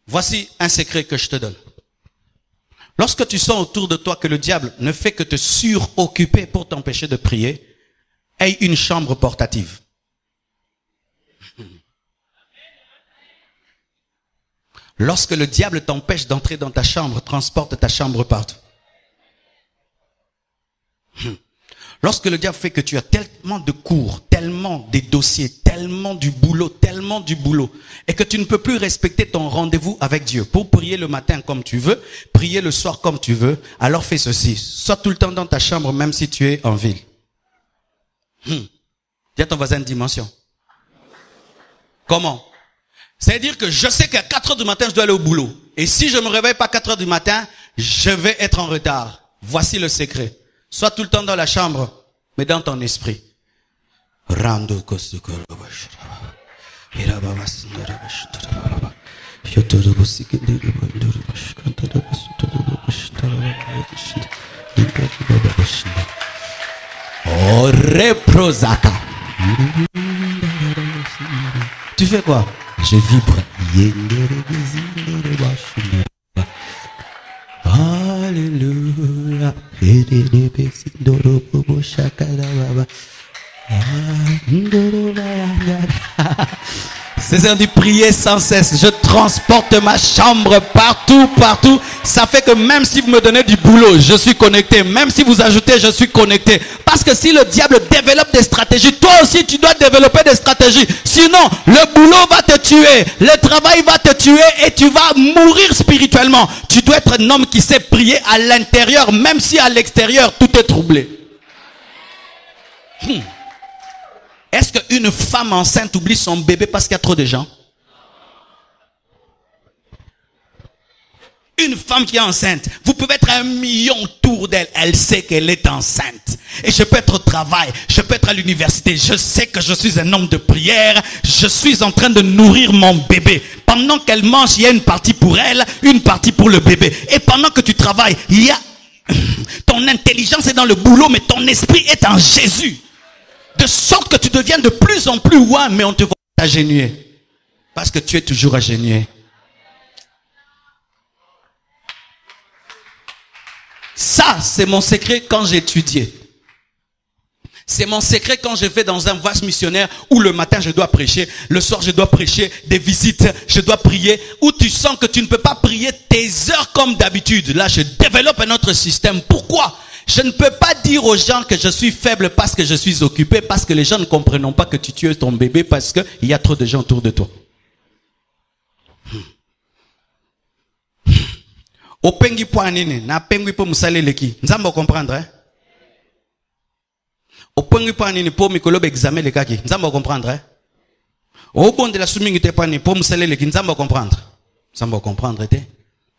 Voici un secret que je te donne. Lorsque tu sens autour de toi que le diable ne fait que te suroccuper pour t'empêcher de prier, aie une chambre portative. Lorsque le diable t'empêche d'entrer dans ta chambre, transporte ta chambre partout. Lorsque le diable fait que tu as tellement de cours, tellement des dossiers, tellement du boulot, et que tu ne peux plus respecter ton rendez-vous avec Dieu pour prier le matin comme tu veux, prier le soir comme tu veux, alors fais ceci. Sois tout le temps dans ta chambre même si tu es en ville. Dis à ton voisin une dimension. Comment? C'est-à-dire que je sais qu'à 4 heures du matin, je dois aller au boulot. Et si je ne me réveille pas à 4 heures du matin, je vais être en retard. Voici le secret. Sois tout le temps dans la chambre mais dans ton esprit. Rando oh, reprosaka. Tu fais quoi? Je vibre. Alléluia. C'est un de prier sans cesse. Je transporte ma chambre partout, partout. Ça fait que même si vous me donnez du boulot, je suis connecté. Même si vous ajoutez, je suis connecté. Parce que si le diable développe des stratégies, toi aussi tu dois développer des stratégies. Sinon, le boulot va te tuer, le travail va te tuer et tu vas mourir spirituellement. Tu dois être un homme qui sait prier à l'intérieur, même si à l'extérieur tout est troublé. Est-ce qu'une femme enceinte oublie son bébé parce qu'il y a trop de gens? Une femme qui est enceinte, vous pouvez être 1 million autour d'elle, elle sait qu'elle est enceinte. Et je peux être au travail, je peux être à l'université, je sais que je suis un homme de prière, je suis en train de nourrir mon bébé. Pendant qu'elle mange, il y a une partie pour elle, une partie pour le bébé. Et pendant que tu travailles, il y a ton intelligence est dans le boulot, mais ton esprit est en Jésus. De sorte que tu deviens de plus en plus loin, mais on te voit agenouiller. Parce que tu es toujours agenouillé. Ça, c'est mon secret quand j'ai étudié. C'est mon secret quand je vais dans un voyage missionnaire où le matin je dois prêcher, le soir je dois prêcher, des visites, je dois prier, où tu sens que tu ne peux pas prier tes heures comme d'habitude. Là, je développe un autre système. Pourquoi? Je ne peux pas dire aux gens que je suis faible parce que je suis occupé, parce que les gens ne comprennent pas que tu tues ton bébé parce qu'il y a trop de gens autour de toi. Opengi poanini, na pengi po musale leki. Nzambo comprendre, hein? Opengi poanini po mikolobe examen le kaki. Nzambo comprendre, hein? Obonde la soumingi te poanini po musale leki. Nzambo comprendre. Nzambo comprendre, hein?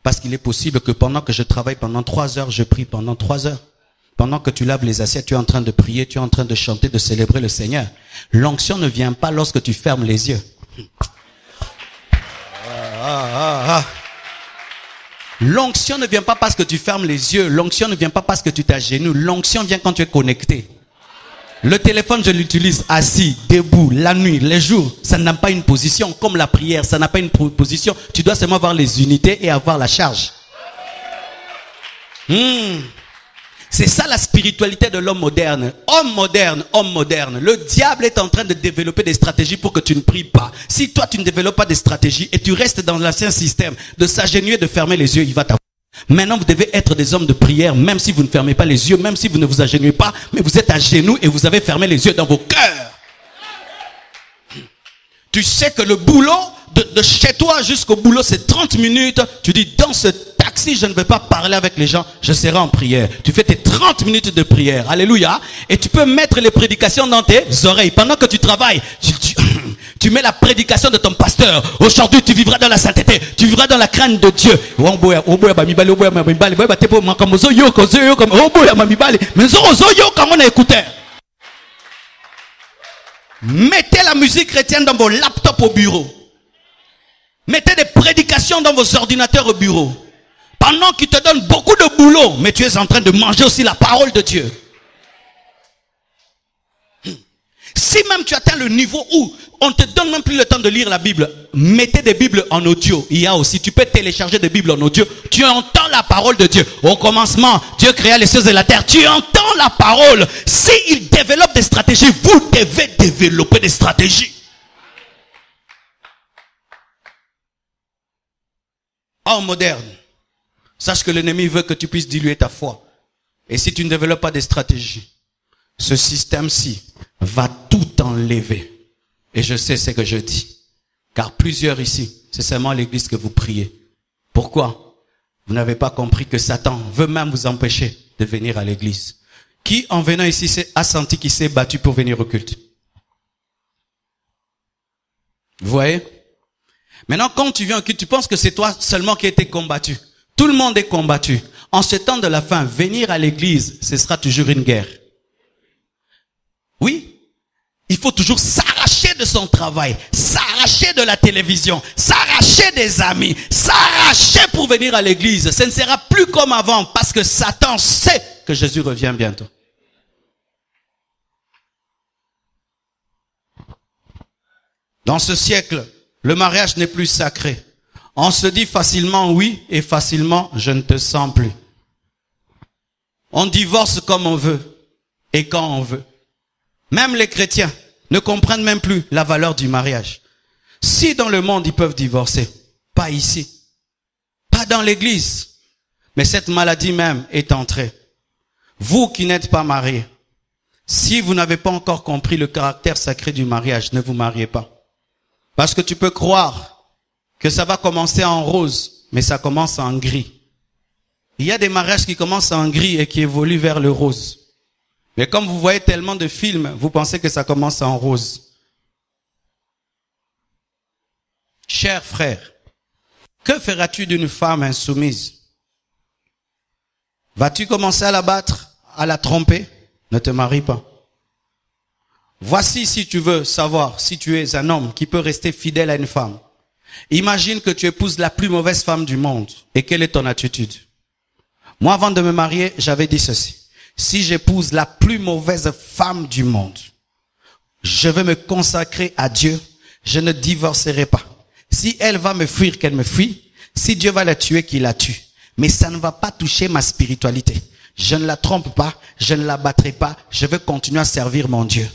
Parce qu'il est possible que pendant que je travaille pendant 3 heures, je prie pendant 3 heures. Pendant que tu laves les assiettes, tu es en train de prier, tu es en train de chanter, de célébrer le Seigneur. L'onction ne vient pas lorsque tu fermes les yeux. L'onction ne vient pas parce que tu fermes les yeux. L'onction ne vient pas parce que tu t'agenouilles. L'onction vient quand tu es connecté. Le téléphone, je l'utilise assis, debout, la nuit, les jours. Ça n'a pas une position. Comme la prière, ça n'a pas une position. Tu dois seulement avoir les unités et avoir la charge. C'est ça la spiritualité de l'homme moderne. Homme moderne, homme moderne. Le diable est en train de développer des stratégies pour que tu ne pries pas. Si toi tu ne développes pas des stratégies et tu restes dans l'ancien système de s'agenouiller, de fermer les yeux, il va t'avoir. Maintenant vous devez être des hommes de prière, même si vous ne fermez pas les yeux, même si vous ne vous agenouillez pas, mais vous êtes à genoux et vous avez fermé les yeux dans vos cœurs. Tu sais que le boulot de chez toi jusqu'au boulot c'est 30 minutes. Tu dis dans ce taxi je ne vais pas parler avec les gens, je serai en prière. Tu fais tes 30 minutes de prière, alléluia. Et tu peux mettre les prédications dans tes oreilles. Pendant que tu travailles, tu mets la prédication de ton pasteur. Aujourd'hui tu vivras dans la sainteté, tu vivras dans la crainte de Dieu. Mettez la musique chrétienne dans vos laptops au bureau. Mettez des prédications dans vos ordinateurs au bureau. Pendant qu'ils te donnent beaucoup de boulot, mais tu es en train de manger aussi la parole de Dieu. Si même tu atteins le niveau où on ne te donne même plus le temps de lire la Bible, mettez des Bibles en audio. Il y a aussi, tu peux télécharger des Bibles en audio. Tu entends la parole de Dieu. Au commencement, Dieu créa les cieux et la terre. Tu entends la parole. S'il développe des stratégies, vous devez développer des stratégies. Homme moderne, sache que l'ennemi veut que tu puisses diluer ta foi. Et si tu ne développes pas des stratégies, ce système-ci va tout enlever. Et je sais ce que je dis. Car plusieurs ici, c'est seulement l'église que vous priez. Pourquoi? Vous n'avez pas compris que Satan veut même vous empêcher de venir à l'église. Qui, en venant ici, a senti qu'il s'est battu pour venir au culte? Vous voyez? Maintenant, quand tu viens au culte, tu penses que c'est toi seulement qui a été combattu. Tout le monde est combattu. En ce temps de la fin, venir à l'église, ce sera toujours une guerre. Oui. Il faut toujours s'arracher de son travail, s'arracher de la télévision, s'arracher des amis, s'arracher pour venir à l'église. Ce ne sera plus comme avant parce que Satan sait que Jésus revient bientôt. Dans ce siècle, le mariage n'est plus sacré. On se dit facilement oui et facilement je ne te sens plus. On divorce comme on veut et quand on veut. Même les chrétiens ne comprennent même plus la valeur du mariage. Si dans le monde ils peuvent divorcer, pas ici, pas dans l'église. Mais cette maladie même est entrée. Vous qui n'êtes pas mariés, si vous n'avez pas encore compris le caractère sacré du mariage, ne vous mariez pas. Parce que tu peux croire que ça va commencer en rose, mais ça commence en gris. Il y a des mariages qui commencent en gris et qui évoluent vers le rose. Mais comme vous voyez tellement de films, vous pensez que ça commence en rose. Cher frère, que feras-tu d'une femme insoumise? Vas-tu commencer à la battre, à la tromper? Ne te marie pas. Voici, si tu veux savoir si tu es un homme qui peut rester fidèle à une femme. Imagine que tu épouses la plus mauvaise femme du monde. Et quelle est ton attitude? Moi, avant de me marier, j'avais dit ceci. Si j'épouse la plus mauvaise femme du monde, je vais me consacrer à Dieu, je ne divorcerai pas. Si elle va me fuir, qu'elle me fuit. Si Dieu va la tuer, qu'il la tue. Mais ça ne va pas toucher ma spiritualité. Je ne la trompe pas, je ne la battrai pas, je vais continuer à servir mon Dieu.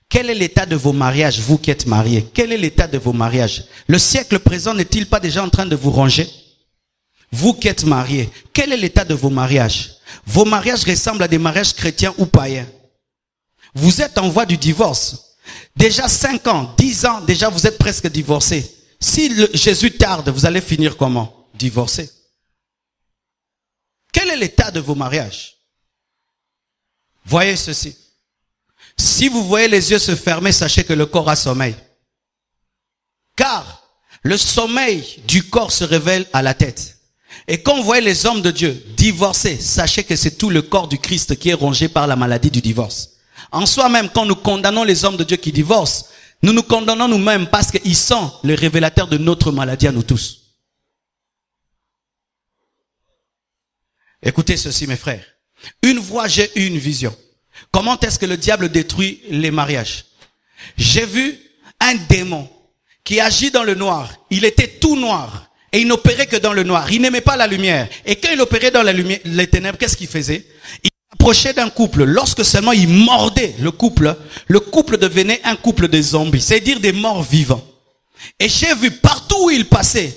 Quel est l'état de vos mariages, vous qui êtes mariés? Quel est l'état de vos mariages? Le siècle présent n'est-il pas déjà en train de vous ronger? Vous qui êtes mariés, quel est l'état de vos mariages? Vos mariages ressemblent à des mariages chrétiens ou païens. Vous êtes en voie du divorce. Déjà 5 ans, 10 ans, déjà vous êtes presque divorcés. Si Jésus tarde, vous allez finir comment? Divorcé. Quel est l'état de vos mariages? Voyez ceci. Si vous voyez les yeux se fermer, sachez que le corps a sommeil. Car le sommeil du corps se révèle à la tête. Et quand vous voyez les hommes de Dieu divorcés, sachez que c'est tout le corps du Christ qui est rongé par la maladie du divorce. En soi-même, quand nous condamnons les hommes de Dieu qui divorcent, nous nous condamnons nous-mêmes parce qu'ils sont le révélateur de notre maladie à nous tous. Écoutez ceci, mes frères. Une fois, j'ai eu une vision. Comment est-ce que le diable détruit les mariages? J'ai vu un démon qui agit dans le noir. Il était tout noir. Et il n'opérait que dans le noir. Il n'aimait pas la lumière. Et quand il opérait dans la lumière, les ténèbres, qu'est-ce qu'il faisait? Il s'approchait d'un couple. Lorsque seulement il mordait le couple devenait un couple de zombies. C'est-à-dire des morts vivants. Et j'ai vu partout où il passait,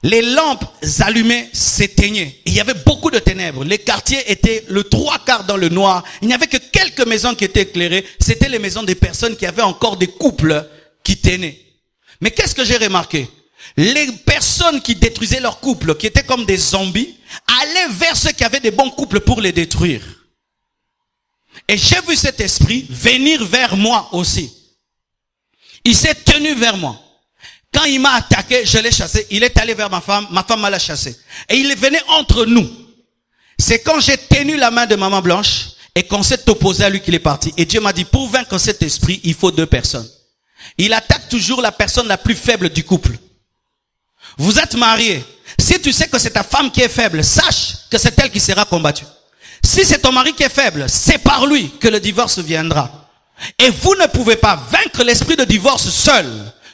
les lampes allumées s'éteignaient. Il y avait beaucoup de ténèbres. Les quartiers étaient le 3/4 dans le noir. Il n'y avait que quelques maisons qui étaient éclairées. C'était les maisons des personnes qui avaient encore des couples qui tenaient. Mais qu'est-ce que j'ai remarqué? Les personnes qui détruisaient leurs couples, qui étaient comme des zombies, allaient vers ceux qui avaient des bons couples pour les détruire. Et j'ai vu cet esprit venir vers moi aussi. Il s'est tenu vers moi. Quand il m'a attaqué, je l'ai chassé. Il est allé vers ma femme m'a chassé. Et il venait entre nous. C'est quand j'ai tenu la main de maman Blanche et qu'on s'est opposé à lui qu'il est parti. Et Dieu m'a dit, pour vaincre cet esprit, il faut 2 personnes. Il attaque toujours la personne la plus faible du couple. Vous êtes mariés. Si tu sais que c'est ta femme qui est faible, sache que c'est elle qui sera combattue. Si c'est ton mari qui est faible, c'est par lui que le divorce viendra. Et vous ne pouvez pas vaincre l'esprit de divorce seul.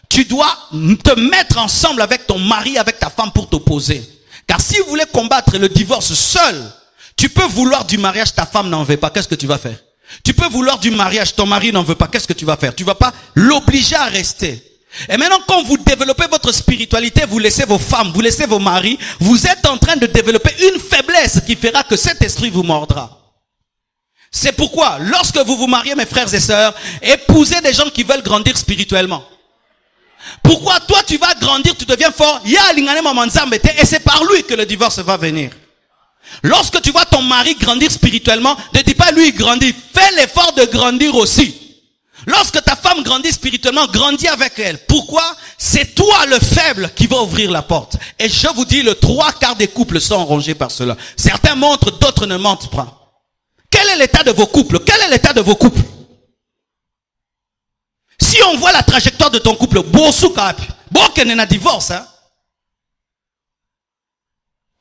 Tu dois te mettre ensemble avec ton mari, avec ta femme pour t'opposer. Car si vous voulez combattre le divorce seul, tu peux vouloir du mariage, ta femme n'en veut pas. Qu'est-ce que tu vas faire? Tu peux vouloir du mariage, ton mari n'en veut pas. Qu'est-ce que tu vas faire? Tu vas pas l'obliger à rester. Et maintenant, quand vous développez votre spiritualité, vous laissez vos femmes, vous laissez vos maris, vous êtes en train de développer une faiblesse qui fera que cet esprit vous mordra. C'est pourquoi, lorsque vous vous mariez, mes frères et sœurs, épousez des gens qui veulent grandir spirituellement. Pourquoi toi tu vas grandir, tu deviens fort, et c'est par lui que le divorce va venir. Lorsque tu vois ton mari grandir spirituellement, ne dis pas lui il grandit, fais l'effort de grandir aussi. Lorsque ta femme grandit spirituellement, grandis avec elle. Pourquoi? C'est toi le faible qui va ouvrir la porte. Et je vous dis, le 3/4 des couples sont rongés par cela. Certains montrent, d'autres ne montrent pas. Quel est l'état de vos couples? Quel est l'état de vos couples? on voit la trajectoire de ton couple, il y a divorce. Hein?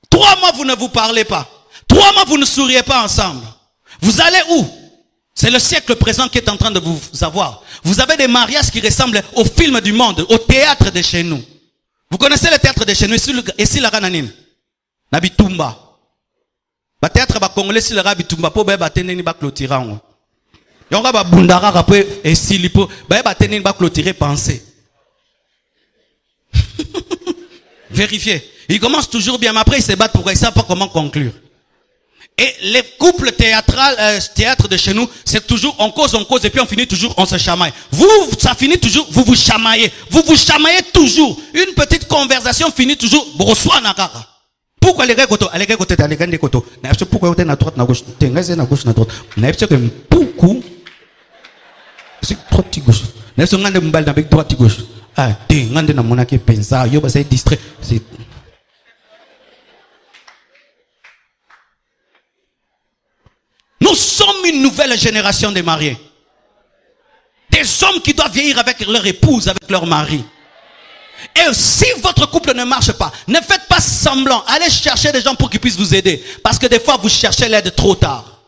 3 mois, vous ne vous parlez pas. 3 mois, vous ne souriez pas ensemble. Vous allez où? C'est le siècle présent qui est en train de vous avoir. Vous avez des mariages qui ressemblent aux films du monde, au théâtre de chez nous. Vous connaissez le théâtre de chez nous, ici la Rananine. Nabitumba. Le théâtre congolais, ici la Rabitumba, pour bateneni ba clôtirer. Yonga ba bundara après et silipo, bateneni ba clôtirer pensée. Vérifiez. Ils commencent toujours bien, mais après ils se battent pour ils savent pas comment conclure. Et les couples théâtre de chez nous, c'est toujours on cause, et puis on finit toujours, on se chamaille. Vous, ça finit toujours, vous vous chamaillez. Vous vous chamaillez toujours. Une petite conversation finit toujours, brossois nakara. Pourquoi les gars koto, les gars côté, les gars des koto. N'importe pourquoi côté na droite, na gauche, t'es na gauche, na droite. N'importe que beaucoup, c'est droite gauche. N'importe ngande mbal na avec droite gauche. Ah, t'es ngande na monaki pensa, yo ba c'est distrait, c'est. Nous sommes une nouvelle génération de mariés. Des hommes qui doivent vieillir avec leur épouse, avec leur mari. Et si votre couple ne marche pas, ne faites pas semblant. Allez chercher des gens pour qu'ils puissent vous aider. Parce que des fois, vous cherchez l'aide trop tard.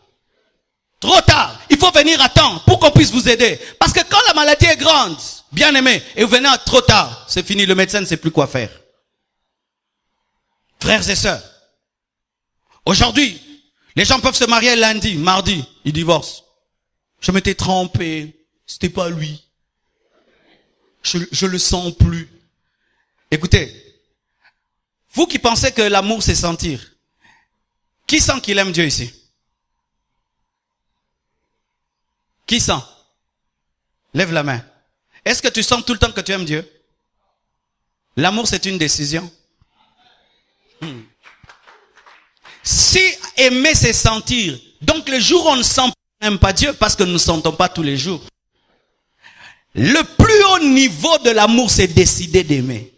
Trop tard. Il faut venir à temps pour qu'on puisse vous aider. Parce que quand la maladie est grande, bien aimé, et vous venez trop tard, c'est fini. Le médecin ne sait plus quoi faire. Frères et sœurs, aujourd'hui, les gens peuvent se marier lundi, mardi, ils divorcent. Je m'étais trompé, c'était pas lui. Je le sens plus. Écoutez, vous qui pensez que l'amour c'est sentir, qui sent qu'il aime Dieu ici? Qui sent? Lève la main. Est-ce que tu sens tout le temps que tu aimes Dieu? L'amour c'est une décision. Si aimer c'est sentir, donc le jour où on ne sent même pas Dieu, parce que nous ne sentons pas tous les jours. Le plus haut niveau de l'amour, c'est décider d'aimer.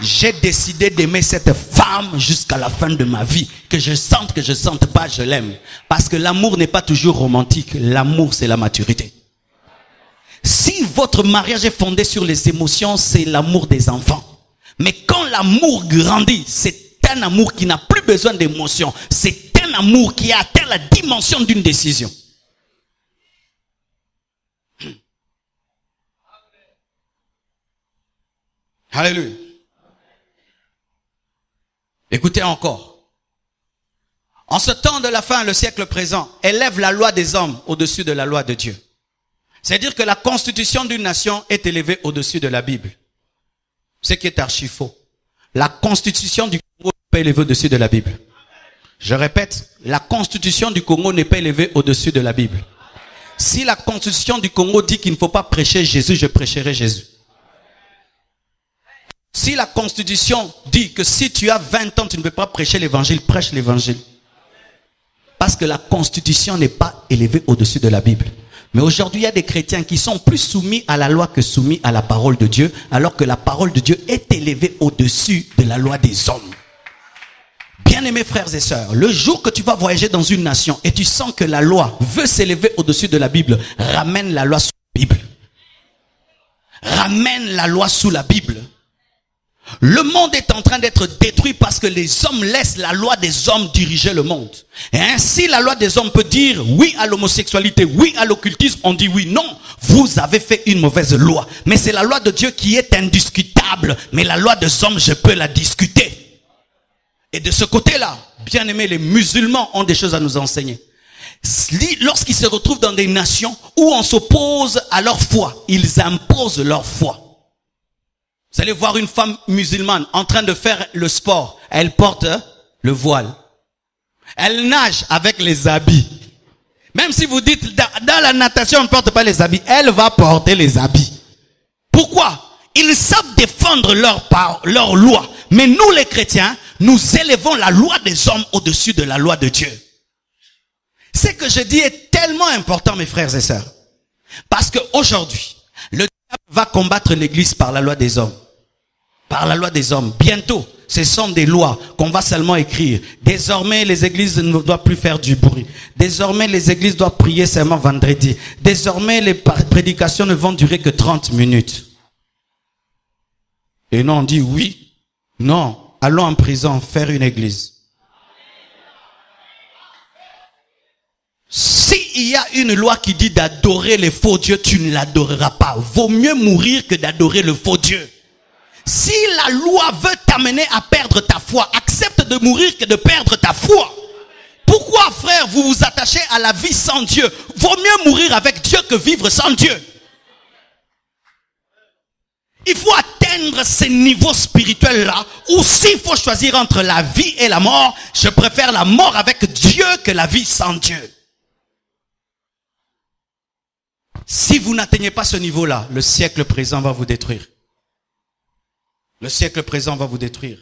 J'ai décidé d'aimer cette femme jusqu'à la fin de ma vie. Que je sente pas, je l'aime. Parce que l'amour n'est pas toujours romantique. L'amour, c'est la maturité. Si votre mariage est fondé sur les émotions, c'est l'amour des enfants. Mais quand l'amour grandit, c'est un amour qui n'a plus besoin d'émotion. C'est un amour qui a atteint la dimension d'une décision. Alléluia. Écoutez encore. En ce temps de la fin, le siècle présent élève la loi des hommes au-dessus de la loi de Dieu. C'est-à-dire que la constitution d'une nation est élevée au-dessus de la Bible. Ce qui est archi faux. La constitution du Congo n'est pas élevée au-dessus de la Bible. Je répète, la constitution du Congo n'est pas élevée au-dessus de la Bible. Si la constitution du Congo dit qu'il ne faut pas prêcher Jésus, je prêcherai Jésus. Si la constitution dit que si tu as 20 ans, tu ne peux pas prêcher l'évangile, prêche l'évangile. Parce que la constitution n'est pas élevée au-dessus de la Bible. Mais aujourd'hui, il y a des chrétiens qui sont plus soumis à la loi que soumis à la parole de Dieu, alors que la parole de Dieu est élevée au-dessus de la loi des hommes. Bien-aimés frères et sœurs, le jour que tu vas voyager dans une nation et tu sens que la loi veut s'élever au-dessus de la Bible, ramène la loi sous la Bible. Ramène la loi sous la Bible. Le monde est en train d'être détruit parce que les hommes laissent la loi des hommes diriger le monde. Et ainsi, la loi des hommes peut dire oui à l'homosexualité, oui à l'occultisme. On dit oui, non. Vous avez fait une mauvaise loi. Mais c'est la loi de Dieu qui est indiscutable. Mais la loi des hommes, je peux la discuter. Et de ce côté-là, bien aimés, les musulmans ont des choses à nous enseigner. Lorsqu'ils se retrouvent dans des nations où on s'oppose à leur foi, ils imposent leur foi. Vous allez voir une femme musulmane en train de faire le sport. Elle porte le voile. Elle nage avec les habits. Même si vous dites, dans la natation, on ne porte pas les habits. Elle va porter les habits. Pourquoi? Ils savent défendre leur loi. Mais nous, les chrétiens, nous élevons la loi des hommes au-dessus de la loi de Dieu. Ce que je dis est tellement important, mes frères et sœurs. Parce qu'aujourd'hui, le diable va combattre l'église par la loi des hommes. Par la loi des hommes. Bientôt, Ce sont des lois qu'on va seulement écrire. Désormais, les églises ne doivent plus faire du bruit. Désormais, les églises doivent prier seulement vendredi. Désormais, les prédications ne vont durer que 30 minutes. Et non, on dit oui. Non, allons en prison faire une église. S'il y a une loi qui dit d'adorer les faux dieux, tu ne l'adoreras pas. Vaut mieux mourir que d'adorer le faux Dieu. Si la loi veut t'amener à perdre ta foi, accepte de mourir que de perdre ta foi. Pourquoi, frère, vous vous attachez à la vie sans Dieu? Vaut mieux mourir avec Dieu que vivre sans Dieu. Il faut atteindre ce niveau spirituel-là, où s'il faut choisir entre la vie et la mort, je préfère la mort avec Dieu que la vie sans Dieu. Si vous n'atteignez pas ce niveau-là, le siècle présent va vous détruire. Le siècle présent va vous détruire.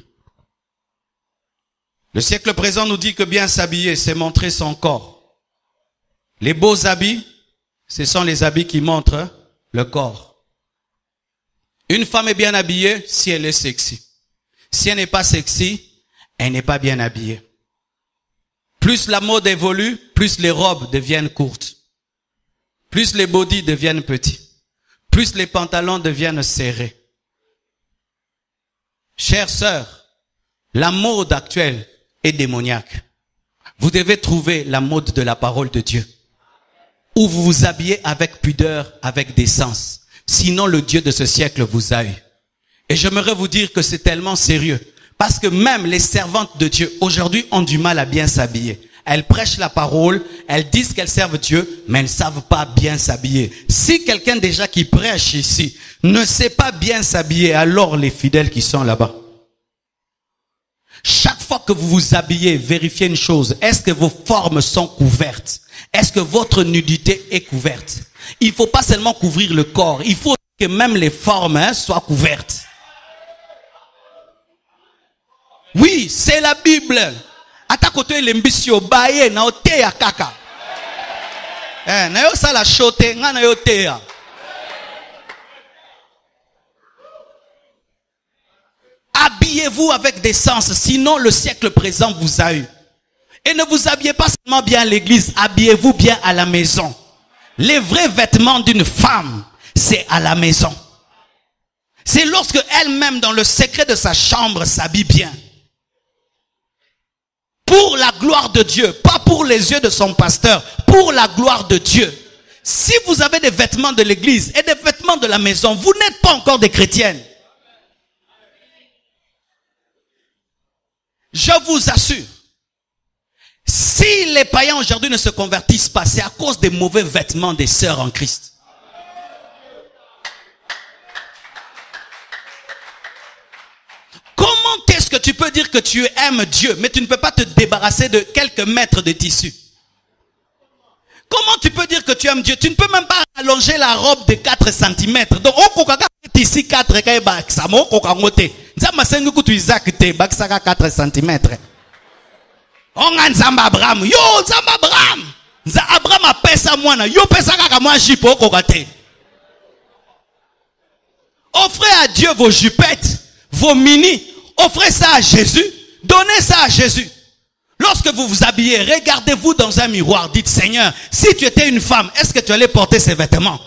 Le siècle présent nous dit que bien s'habiller, c'est montrer son corps. Les beaux habits, ce sont les habits qui montrent le corps. Une femme est bien habillée si elle est sexy. Si elle n'est pas sexy, elle n'est pas bien habillée. Plus la mode évolue, plus les robes deviennent courtes. Plus les bodys deviennent petits. Plus les pantalons deviennent serrés. Chères sœurs, la mode actuelle est démoniaque. Vous devez trouver la mode de la parole de Dieu, où vous vous habillez avec pudeur, avec décence. Sinon, le Dieu de ce siècle vous haït. Et j'aimerais vous dire que c'est tellement sérieux, parce que même les servantes de Dieu aujourd'hui ont du mal à bien s'habiller. Elles prêchent la parole, elles disent qu'elles servent Dieu, mais elles ne savent pas bien s'habiller. Si quelqu'un déjà qui prêche ici ne sait pas bien s'habiller, alors les fidèles qui sont là-bas. Chaque fois que vous vous habillez, vérifiez une chose. Est-ce que vos formes sont couvertes? Est-ce que votre nudité est couverte? Il ne faut pas seulement couvrir le corps. Il faut que même les formes soient couvertes. Oui, c'est la Bible. Ata kote lembisio baye na oteya kaka. Na yo sala shote nga na yo teya. Habillez-vous avec décence, sinon le siècle présent vous a eu. Et ne vous habillez pas seulement bien à l'église, habillez-vous bien à la maison. Les vrais vêtements d'une femme, c'est à la maison. C'est lorsque elle-même, dans le secret de sa chambre, s'habille bien. Pour la gloire de Dieu, pas pour les yeux de son pasteur, pour la gloire de Dieu. Si vous avez des vêtements de l'église et des vêtements de la maison, vous n'êtes pas encore des chrétiennes. Je vous assure, si les païens aujourd'hui ne se convertissent pas, c'est à cause des mauvais vêtements des sœurs en Christ. Comment est-ce que tu peux dire que tu aimes Dieu, mais tu ne peux pas te débarrasser de quelques mètres de tissu? Comment tu peux dire que tu aimes Dieu? Tu ne peux même pas allonger la robe de 4 cm. Donc, on peut ici 4 cm. On a Nzamba Abraham. Yo, Nzamba Abraham. Abraham a pesa mwana. Yo pesa kaka mwa jipo kokate. Offrez à Dieu vos jupettes, vos mini. Offrez ça à Jésus. Donnez ça à Jésus. Lorsque vous vous habillez, regardez-vous dans un miroir. Dites, Seigneur, si tu étais une femme, est-ce que tu allais porter ces vêtements?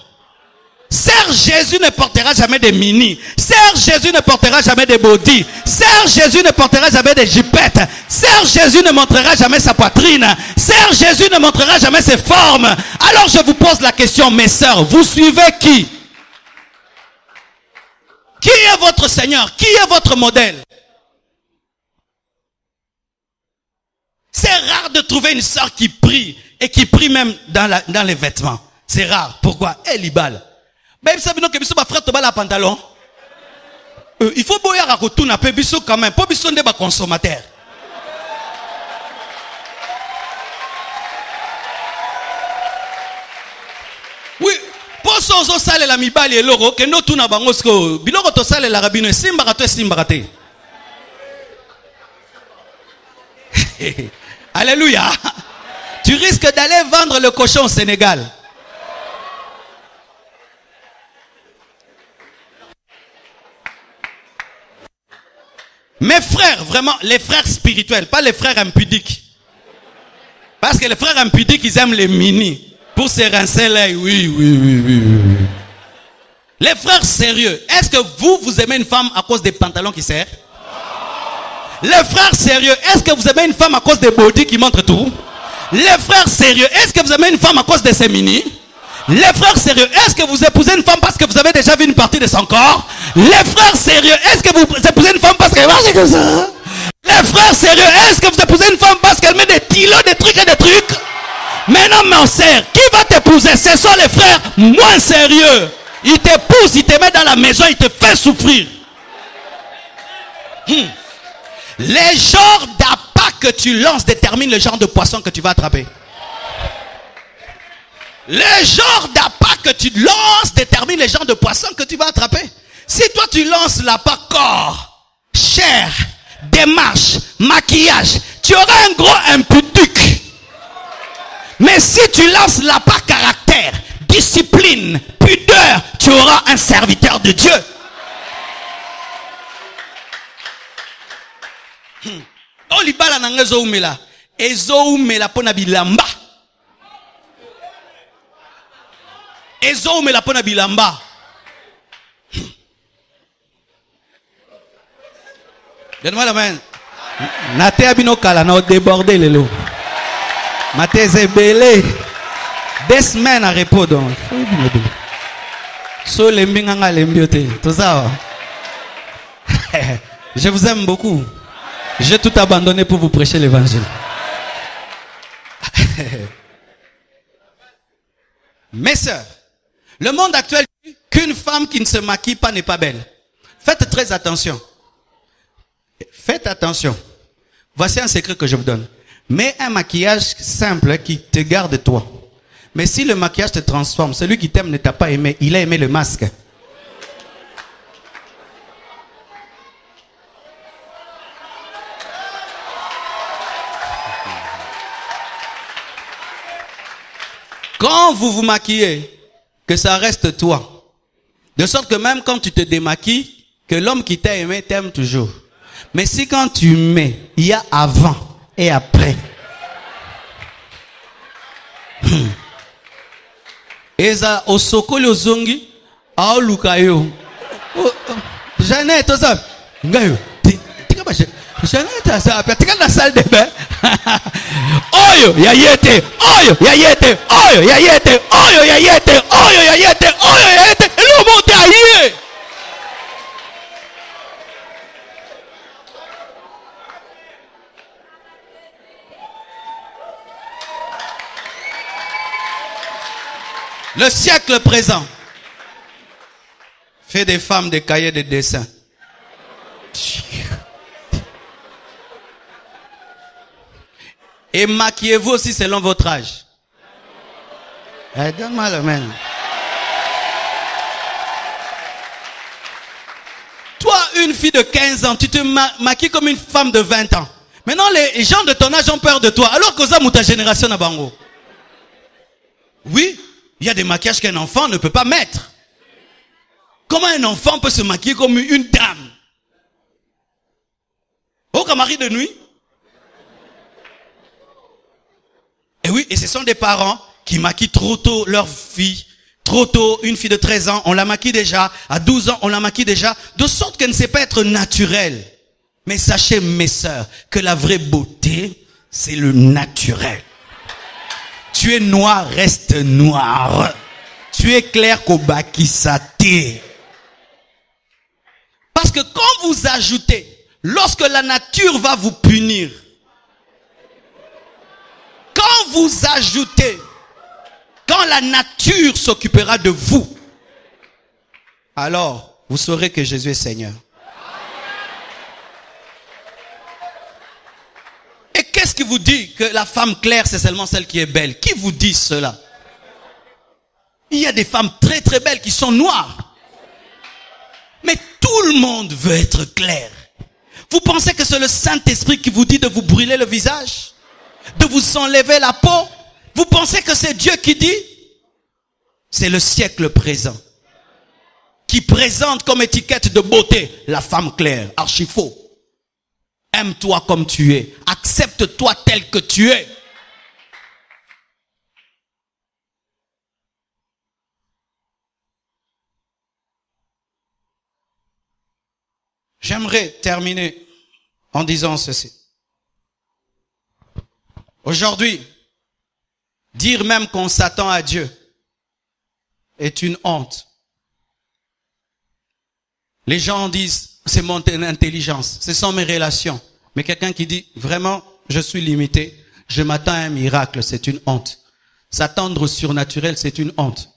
Sœur Jésus ne portera jamais des mini. Sœur Jésus ne portera jamais des body. Sœur Jésus ne portera jamais des jipettes. Sœur Jésus ne montrera jamais sa poitrine. Sœur Jésus ne montrera jamais ses formes. Alors je vous pose la question, mes sœurs, vous suivez qui? Qui est votre Seigneur? Qui est votre modèle? C'est rare de trouver une sœur qui prie et qui prie même dans les vêtements. C'est rare. Pourquoi? Elle y balle. Ben, vous savez, que ma frère te bat la pantalon. Il faut boire à retourner un peu biso quand même. Pas biso de consommateur. Oui. Pour ça, sale la mibali et l'oro, que nous tout n'a pas ngosko. Biloko to sale la rabine, simbarato et simbarate. Alléluia. Tu risques d'aller vendre le cochon au Sénégal. Mes frères, vraiment, les frères spirituels, pas les frères impudiques. Parce que les frères impudiques, ils aiment les mini. Pour se rincer l'œil, oui. Les frères sérieux, est-ce que vous aimez une femme à cause des pantalons qui serrent? Les frères sérieux, est-ce que vous aimez une femme à cause des body qui montrent tout? Les frères sérieux, est-ce que vous aimez une femme à cause de ses mini? Les frères sérieux, est-ce que vous épousez une femme parce que vous avez déjà vu une partie de son corps? Les frères sérieux, est-ce que vous épousez une femme parce que c'est comme ça? Les frères sérieux, est-ce que vous épousez une femme parce qu'elle met des kilos, des trucs et des trucs? Mais non, mon sœur, qui va t'épouser? Ce sont les frères moins sérieux. Ils t'épousent, ils te mettent dans la maison, ils te font souffrir. Les genres d'appât que tu lances déterminent le genre de poisson que tu vas attraper. Les genres d'appât que tu lances déterminent les genres de poisson que tu vas attraper. Si toi tu lances l'appât corps, chair, démarche, maquillage, tu auras un gros impudique. Mais si tu lances l'appât caractère, discipline, pudeur, tu auras un serviteur de Dieu. Oh libala nanga ezoumela, ezoumela pona bilamba, ezoumela pona bilamba. Donne-moi la main. Nate abino kala na débordé lelo. Maté zebele. 2 semaines à repos donc. So lembi nganga lembiote. Tout ça. Je vous aime beaucoup. J'ai tout abandonné pour vous prêcher l'évangile. Mes sœurs, le monde actuel dit qu'une femme qui ne se maquille pas n'est pas belle. Faites très attention. Faites attention. Voici un secret que je vous donne. Mets un maquillage simple qui te garde toi. Mais si le maquillage te transforme, celui qui t'aime ne t'a pas aimé, il a aimé le masque. Quand vous vous maquillez, que ça reste toi. De sorte que même quand tu te démaquilles, que l'homme qui t'a aimé t'aime toujours. Mais si quand tu mets, il y a avant et après. Eza osokoli ozongi, aolukayo. Jeannette, ça. Ngayo. Jeannette, ça. Tika na salle de bain. Oyo, yayete. Oyo, yayete. Oyo, yayete. Oyo, yayete. Oyo, yayete. Oyo, yayete. Et le monde aïe. Le siècle présent fait des femmes des cahiers de dessin. Et maquillez-vous aussi selon votre âge. Donne-moi la main. Toi, une fille de 15 ans, tu te maquilles comme une femme de 20 ans. Maintenant, les gens de ton âge ont peur de toi. Alors que ça, ta génération n'a pas. Oui. Il y a des maquillages qu'un enfant ne peut pas mettre. Comment un enfant peut se maquiller comme une dame? Oh, comme mari de nuit. Et oui, et ce sont des parents qui maquillent trop tôt leur fille. Trop tôt, une fille de 13 ans, on la maquille déjà. À 12 ans, on la maquille déjà. De sorte qu'elle ne sait pas être naturelle. Mais sachez, mes sœurs, que la vraie beauté, c'est le naturel. Tu es noir, reste noir. Tu es clair qu'au bakisate. Parce que quand vous ajoutez, lorsque la nature va vous punir, quand vous ajoutez, quand la nature s'occupera de vous, alors vous saurez que Jésus est Seigneur. Et qu'est-ce qui vous dit que la femme claire, c'est seulement celle qui est belle? Qui vous dit cela? Il y a des femmes très très belles qui sont noires. Mais tout le monde veut être clair. Vous pensez que c'est le Saint-Esprit qui vous dit de vous brûler le visage? De vous enlever la peau? Vous pensez que c'est Dieu qui dit? C'est le siècle présent qui présente comme étiquette de beauté la femme claire. Archi faux. Aime-toi comme tu es. Accepte-toi tel que tu es. J'aimerais terminer en disant ceci. Aujourd'hui, dire même qu'on s'attend à Dieu est une honte. Les gens disent, c'est mon intelligence, ce sont mes relations. Mais quelqu'un qui dit, vraiment, je suis limité, je m'attends à un miracle, c'est une honte. S'attendre au surnaturel, c'est une honte.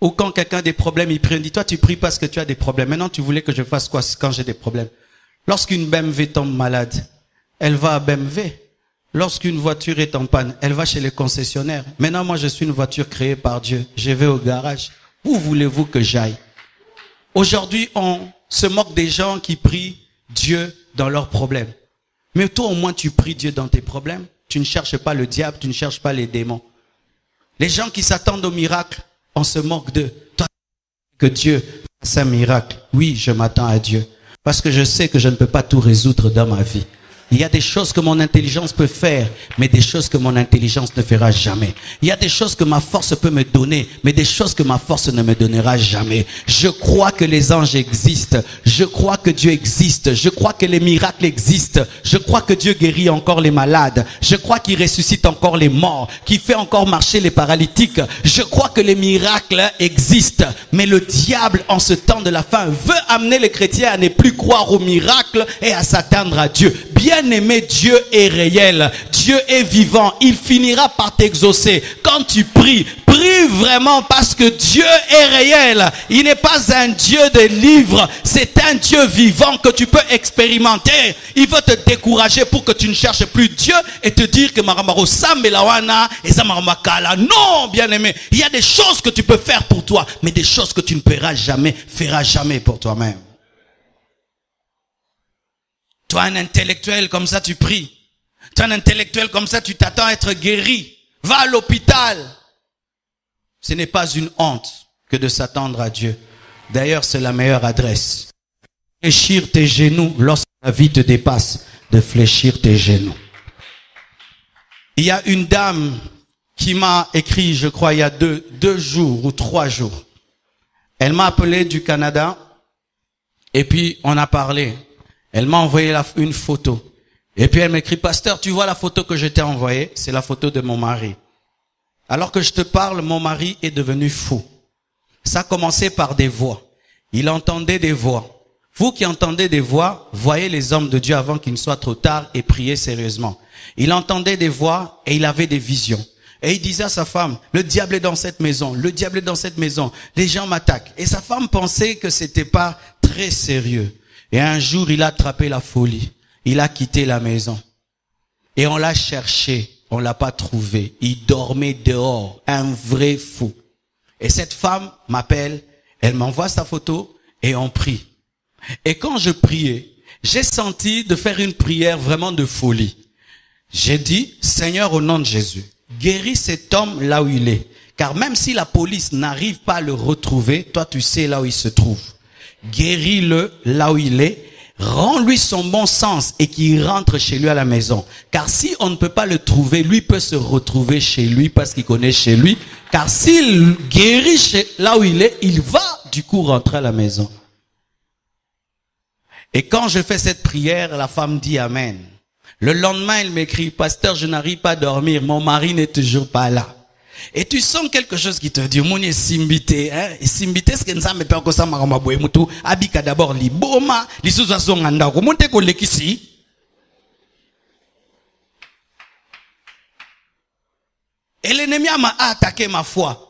Ou quand quelqu'un a des problèmes, il prie, il dit, toi tu pries parce que tu as des problèmes. Maintenant, tu voulais que je fasse quoi quand j'ai des problèmes? Lorsqu'une BMW tombe malade, elle va à BMW. Lorsqu'une voiture est en panne, elle va chez les concessionnaires. Maintenant, moi, je suis une voiture créée par Dieu. Je vais au garage. Où voulez-vous que j'aille? Aujourd'hui, on se moque des gens qui prient Dieu dans leurs problèmes. Mais toi, au moins, tu pries Dieu dans tes problèmes. Tu ne cherches pas le diable, tu ne cherches pas les démons. Les gens qui s'attendent au miracle, on se moque d'eux. Toi, que Dieu fasse un miracle. Oui, je m'attends à Dieu. Parce que je sais que je ne peux pas tout résoudre dans ma vie. Il y a des choses que mon intelligence peut faire, mais des choses que mon intelligence ne fera jamais. Il y a des choses que ma force peut me donner, mais des choses que ma force ne me donnera jamais. Je crois que les anges existent. Je crois que Dieu existe. Je crois que les miracles existent. Je crois que Dieu guérit encore les malades. Je crois qu'il ressuscite encore les morts, qu'il fait encore marcher les paralytiques. Je crois que les miracles existent. Mais le diable, en ce temps de la fin, veut amener les chrétiens à ne plus croire aux miracles et à s'attendre à Dieu. Bien-aimé, Dieu est réel. Dieu est vivant. Il finira par t'exaucer. Quand tu pries, prie vraiment parce que Dieu est réel. Il n'est pas un Dieu de livres. C'est un Dieu vivant que tu peux expérimenter. Il veut te décourager pour que tu ne cherches plus Dieu et te dire que Maramaro Sambelawana et Samarakala. Non, bien-aimé. Il y a des choses que tu peux faire pour toi, mais des choses que tu ne feras jamais pour toi-même. Toi, un intellectuel, comme ça tu pries. Toi, un intellectuel, comme ça tu t'attends à être guéri. Va à l'hôpital. Ce n'est pas une honte que de s'attendre à Dieu. D'ailleurs, c'est la meilleure adresse. Fléchir tes genoux lorsque la vie te dépasse. De fléchir tes genoux. Il y a une dame qui m'a écrit, je crois, il y a deux jours ou 3 jours. Elle m'a appelé du Canada. Et puis, on a parlé. Elle m'a envoyé une photo. Et puis elle m'écrit, pasteur, tu vois la photo que je t'ai envoyée? C'est la photo de mon mari. Alors que je te parle, mon mari est devenu fou. Ça a commencé par des voix. Il entendait des voix. Vous qui entendez des voix, voyez les hommes de Dieu avant qu'il ne soit trop tard et priez sérieusement. Il entendait des voix et il avait des visions. Et il disait à sa femme, le diable est dans cette maison, le diable est dans cette maison, les gens m'attaquent. Et sa femme pensait que c'était pas très sérieux. Et un jour, il a attrapé la folie. Il a quitté la maison. Et on l'a cherché. On l'a pas trouvé. Il dormait dehors. Un vrai fou. Et cette femme m'appelle. Elle m'envoie sa photo et on prie. Et quand je priais, j'ai senti de faire une prière vraiment de folie. J'ai dit, Seigneur, au nom de Jésus, guéris cet homme là où il est. Car même si la police n'arrive pas à le retrouver, toi tu sais là où il se trouve. Guéris-le là où il est, rends-lui son bon sens et qu'il rentre chez lui à la maison. Car si on ne peut pas le trouver, lui peut se retrouver chez lui parce qu'il connaît chez lui. Car s'il guérit là où il est, il va du coup rentrer à la maison. Et quand je fais cette prière, la femme dit Amen. Le lendemain, elle m'écrit, pasteur, je n'arrive pas à dormir, mon mari n'est toujours pas là. Et tu sens quelque chose qui te dit, mon est simbité, hein? Simbité, ce que nous avons fait, ça m'a remboué, moutou, abika d'abord, li boma, li sous-assons, anda, remonte ko lekisi. Et l'ennemi m'a attaqué ma foi.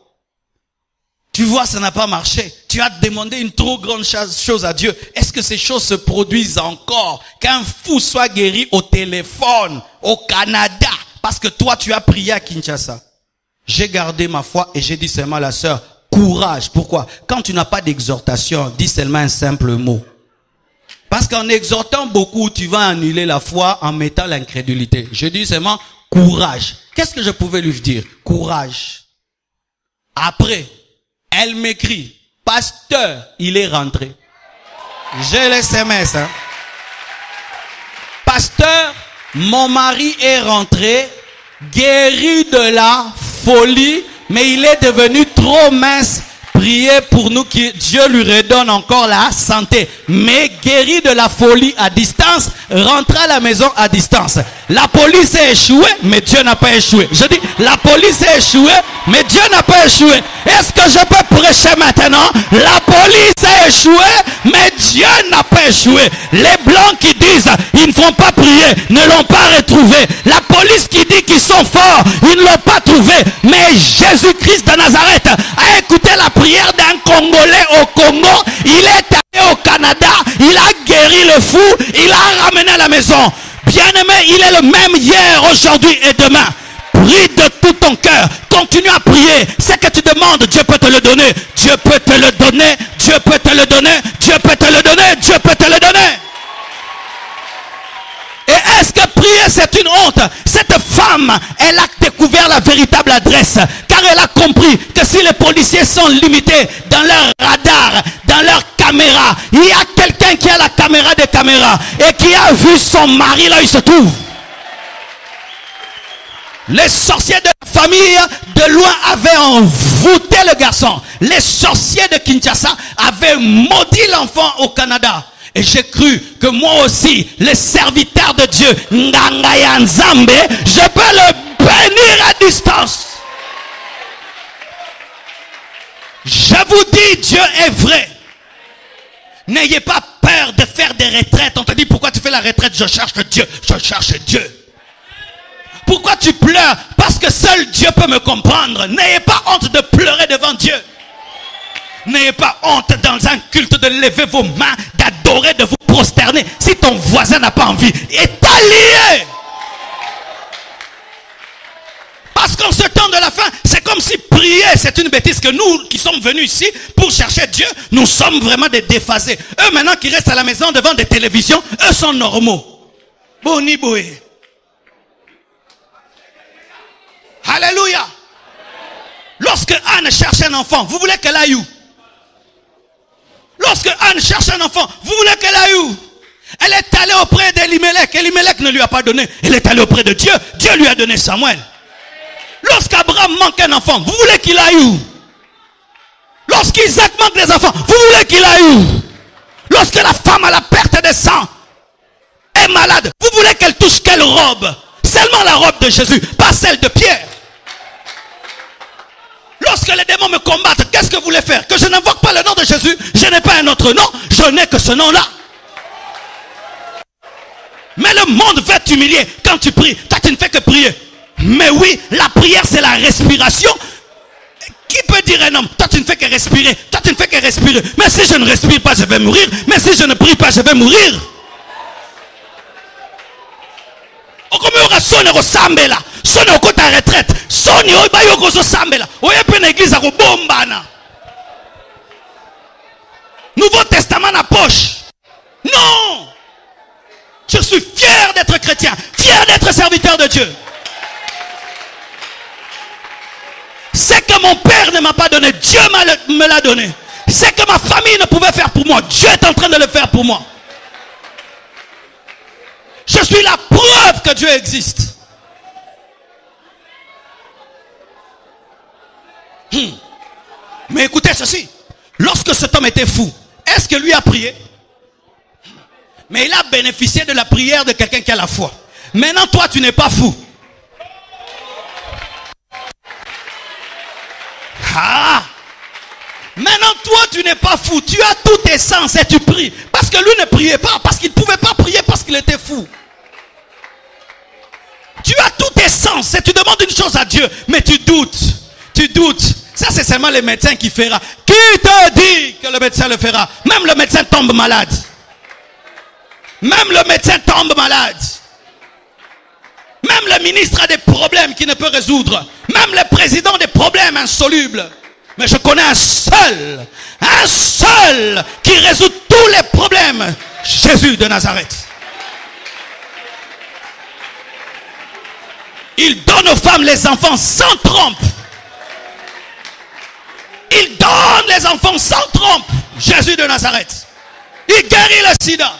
Tu vois, ça n'a pas marché. Tu as demandé une trop grande chose à Dieu. Est-ce que ces choses se produisent encore? Qu'un fou soit guéri au téléphone, au Canada, parce que toi, tu as prié à Kinshasa. J'ai gardé ma foi et j'ai dit seulement à la sœur, courage. Pourquoi? Quand tu n'as pas d'exhortation, dis seulement un simple mot. Parce qu'en exhortant beaucoup, tu vas annuler la foi en mettant l'incrédulité. Je dis seulement courage. Qu'est-ce que je pouvais lui dire? Courage. Après, elle m'écrit, pasteur, il est rentré. J'ai les SMS, hein. pasteur, mon mari est rentré, guéri de la folie, mais il est devenu trop mince. Priez pour nous que Dieu lui redonne encore la santé. Mais guéri de la folie à distance, rentre à la maison à distance. La police a échoué, mais Dieu n'a pas échoué. Je dis, la police a échoué, mais Dieu n'a pas échoué. Est-ce que je peux prêcher maintenant? La police a échoué, mais Dieu n'a pas échoué. Les blancs qui disent, ils ne font pas prier, ne l'ont pas retrouvé. La police qui dit qu'ils sont forts, ils ne l'ont pas trouvé. Mais Jésus-Christ de Nazareth a écouté la prière d'un Congolais au Congo. Il est allé au Canada, il a guéri le fou, il l'a ramené à la maison. Bien-aimé, il est le même hier, aujourd'hui et demain. Prie de tout ton cœur. Continue à prier. Ce que tu demandes, Dieu peut te le donner. Dieu peut te le donner. Dieu peut te le donner. Dieu peut te le donner. Dieu peut te le donner. Et est-ce que prier c'est une honte? Cette femme, elle a découvert la véritable adresse. Car elle a compris que si les policiers sont limités dans leur radar, dans leur caméra, il y a quelqu'un qui a la caméra des caméras et qui a vu son mari là où il se trouve. Les sorciers de la famille de loin avaient envoûté le garçon. Les sorciers de Kinshasa avaient maudit l'enfant au Canada. Et j'ai cru que moi aussi, le serviteur de Dieu, Nganga Nzambe, je peux le bénir à distance. Je vous dis, Dieu est vrai. N'ayez pas peur de faire des retraites. On te dit, pourquoi tu fais la retraite? Je cherche Dieu. Je cherche Dieu. Pourquoi tu pleures? Parce que seul Dieu peut me comprendre. N'ayez pas honte de pleurer devant Dieu. N'ayez pas honte dans un culte de lever vos mains, d'adorer, de vous prosterner. Si ton voisin n'a pas envie, est allié. Parce qu'en ce temps de la fin, c'est comme si prier, c'est une bêtise. Que nous qui sommes venus ici pour chercher Dieu, nous sommes vraiment des déphasés. Eux maintenant qui restent à la maison devant des télévisions, eux sont normaux. Boni boé. Alléluia. Lorsque Anne cherche un enfant, vous voulez qu'elle aille où? Lorsque Anne cherche un enfant, vous voulez qu'elle aille où? Elle est allée auprès d'Elimelech. Elimelech ne lui a pas donné. Elle est allée auprès de Dieu. Dieu lui a donné Samuel. Lorsqu'Abraham manque un enfant, vous voulez qu'il aille où? Lorsqu'Isaac manque des enfants, vous voulez qu'il aille où? Lorsque la femme à la perte de sang est malade, vous voulez qu'elle touche quelle robe? Seulement la robe de Jésus, pas celle de Pierre. Lorsque les démons me combattent, qu'est-ce que vous voulez faire? Que je n'invoque pas le nom de Jésus? Je n'ai pas un autre nom, je n'ai que ce nom-là. Mais le monde va t'humilier quand tu pries. Toi, tu ne fais que prier. Mais oui, la prière, c'est la respiration. Qui peut dire un homme? Toi, tu ne fais que respirer. Toi, tu ne fais que respirer. Mais si je ne respire pas, je vais mourir. Mais si je ne prie pas, je vais mourir. Comme aura sonné au sambela, sonné au côté retraite, sonné au bayoko au sambela, au yepé l'église à bombana. Nouveau Testament à poche. Non! Je suis fier d'être chrétien, fier d'être serviteur de Dieu. C'est que mon père ne m'a pas donné, Dieu me l'a donné. C'est que ma famille ne pouvait faire pour moi, Dieu est en train de le faire pour moi. Je suis la preuve que Dieu existe. Mais écoutez ceci. Lorsque cet homme était fou, est-ce que lui a prié? Mais il a bénéficié de la prière de quelqu'un qui a la foi. Maintenant, toi, tu n'es pas fou. Ah! Maintenant, toi, tu n'es pas fou. Tu as tous tes sens et tu pries. Parce que lui ne priait pas. Parce qu'il ne pouvait pas prier parce qu'il était fou. Tu as tous tes sens et tu demandes une chose à Dieu. Mais tu doutes. Tu doutes. Ça, c'est seulement le médecin qui fera. Qui te dit que le médecin le fera? Même le médecin tombe malade. Même le médecin tombe malade. Même le ministre a des problèmes qu'il ne peut résoudre. Même le président a des problèmes insolubles. Mais je connais un seul qui résout tous les problèmes. Jésus de Nazareth. Il donne aux femmes les enfants sans trompe. Il donne les enfants sans trompe. Jésus de Nazareth. Il guérit le sida.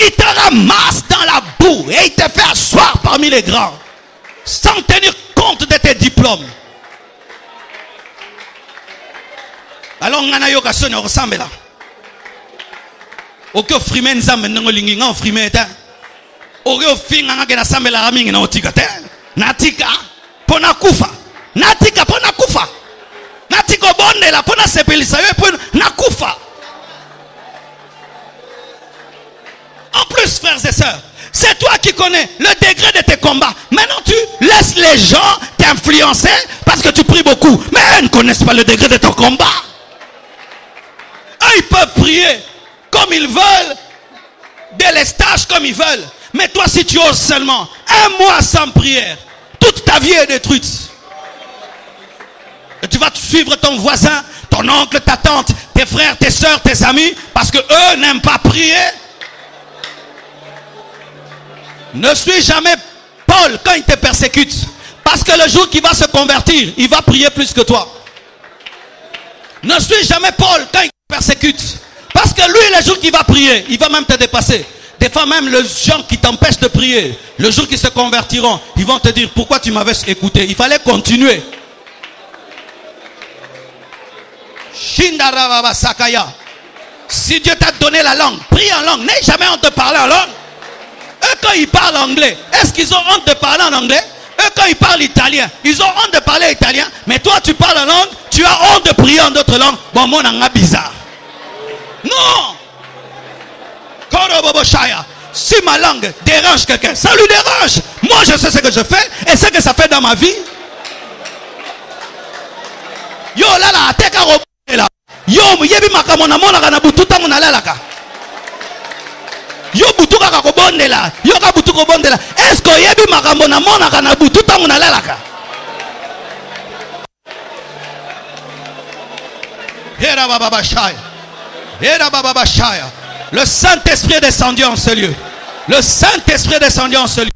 Il te ramasse dans la boue et il te fait asseoir parmi les grands. Sans tenir compte de tes diplômes. Alors, on a eu l'occasion de ressembler là. Aucun frimen nzambe n'engolingi n'en frimen éteint. Aucun fin n'en a sambe la ramingi n'en tigate. Natika pona kufa. Natika pona kufa. Natiko bonde la pona sepelisa yo pona nakufa. En plus, frères et sœurs, c'est toi qui connais le degré de tes combats. Maintenant, tu laisses les gens t'influencer parce que tu pries beaucoup. Mais eux ne connaissent pas le degré de ton combat. Eux, ils peuvent prier comme ils veulent, délestage comme ils veulent. Mais toi, si tu oses seulement un mois sans prière, toute ta vie est détruite. Et tu vas suivre ton voisin, ton oncle, ta tante, tes frères, tes soeurs, tes amis, parce que eux n'aiment pas prier. Ne suis jamais Paul quand il te persécute. Parce que le jour qu'il va se convertir, il va prier plus que toi. Ne suis jamais Paul quand il te persécute. Parce que lui, le jour qu'il va prier, il va même te dépasser. Des fois même, les gens qui t'empêchent de prier, le jour qu'ils se convertiront, ils vont te dire, pourquoi tu m'avais écouté? Il fallait continuer. Shindarababa Sakaya. Si Dieu t'a donné la langue, prie en langue. N'aie jamais honte de parler en langue. Eux, quand ils parlent anglais, est-ce qu'ils ont honte de parler en anglais? Eux, quand ils parlent italien, ils ont honte de parler italien. Mais toi, tu parles en langue, tu as honte de prier en d'autres langues. Bon, mon anga bizarre. Non! Si ma langue dérange quelqu'un, ça lui dérange. Moi, je sais ce que je fais et ce que ça fait dans ma vie. Yo, là, là, t'es qu'à là. Yo, yebi makamona mona kana bututa mona lalaka. Yo butuka kako bondela, yo ka butuko bondela. Est-ce que yebi makamona mona kana bututa mona lalaka? Hera baba bashaya. Hera baba bashaya. Le Saint-Esprit est descendu en ce lieu. Le Saint-Esprit est descendu en ce lieu.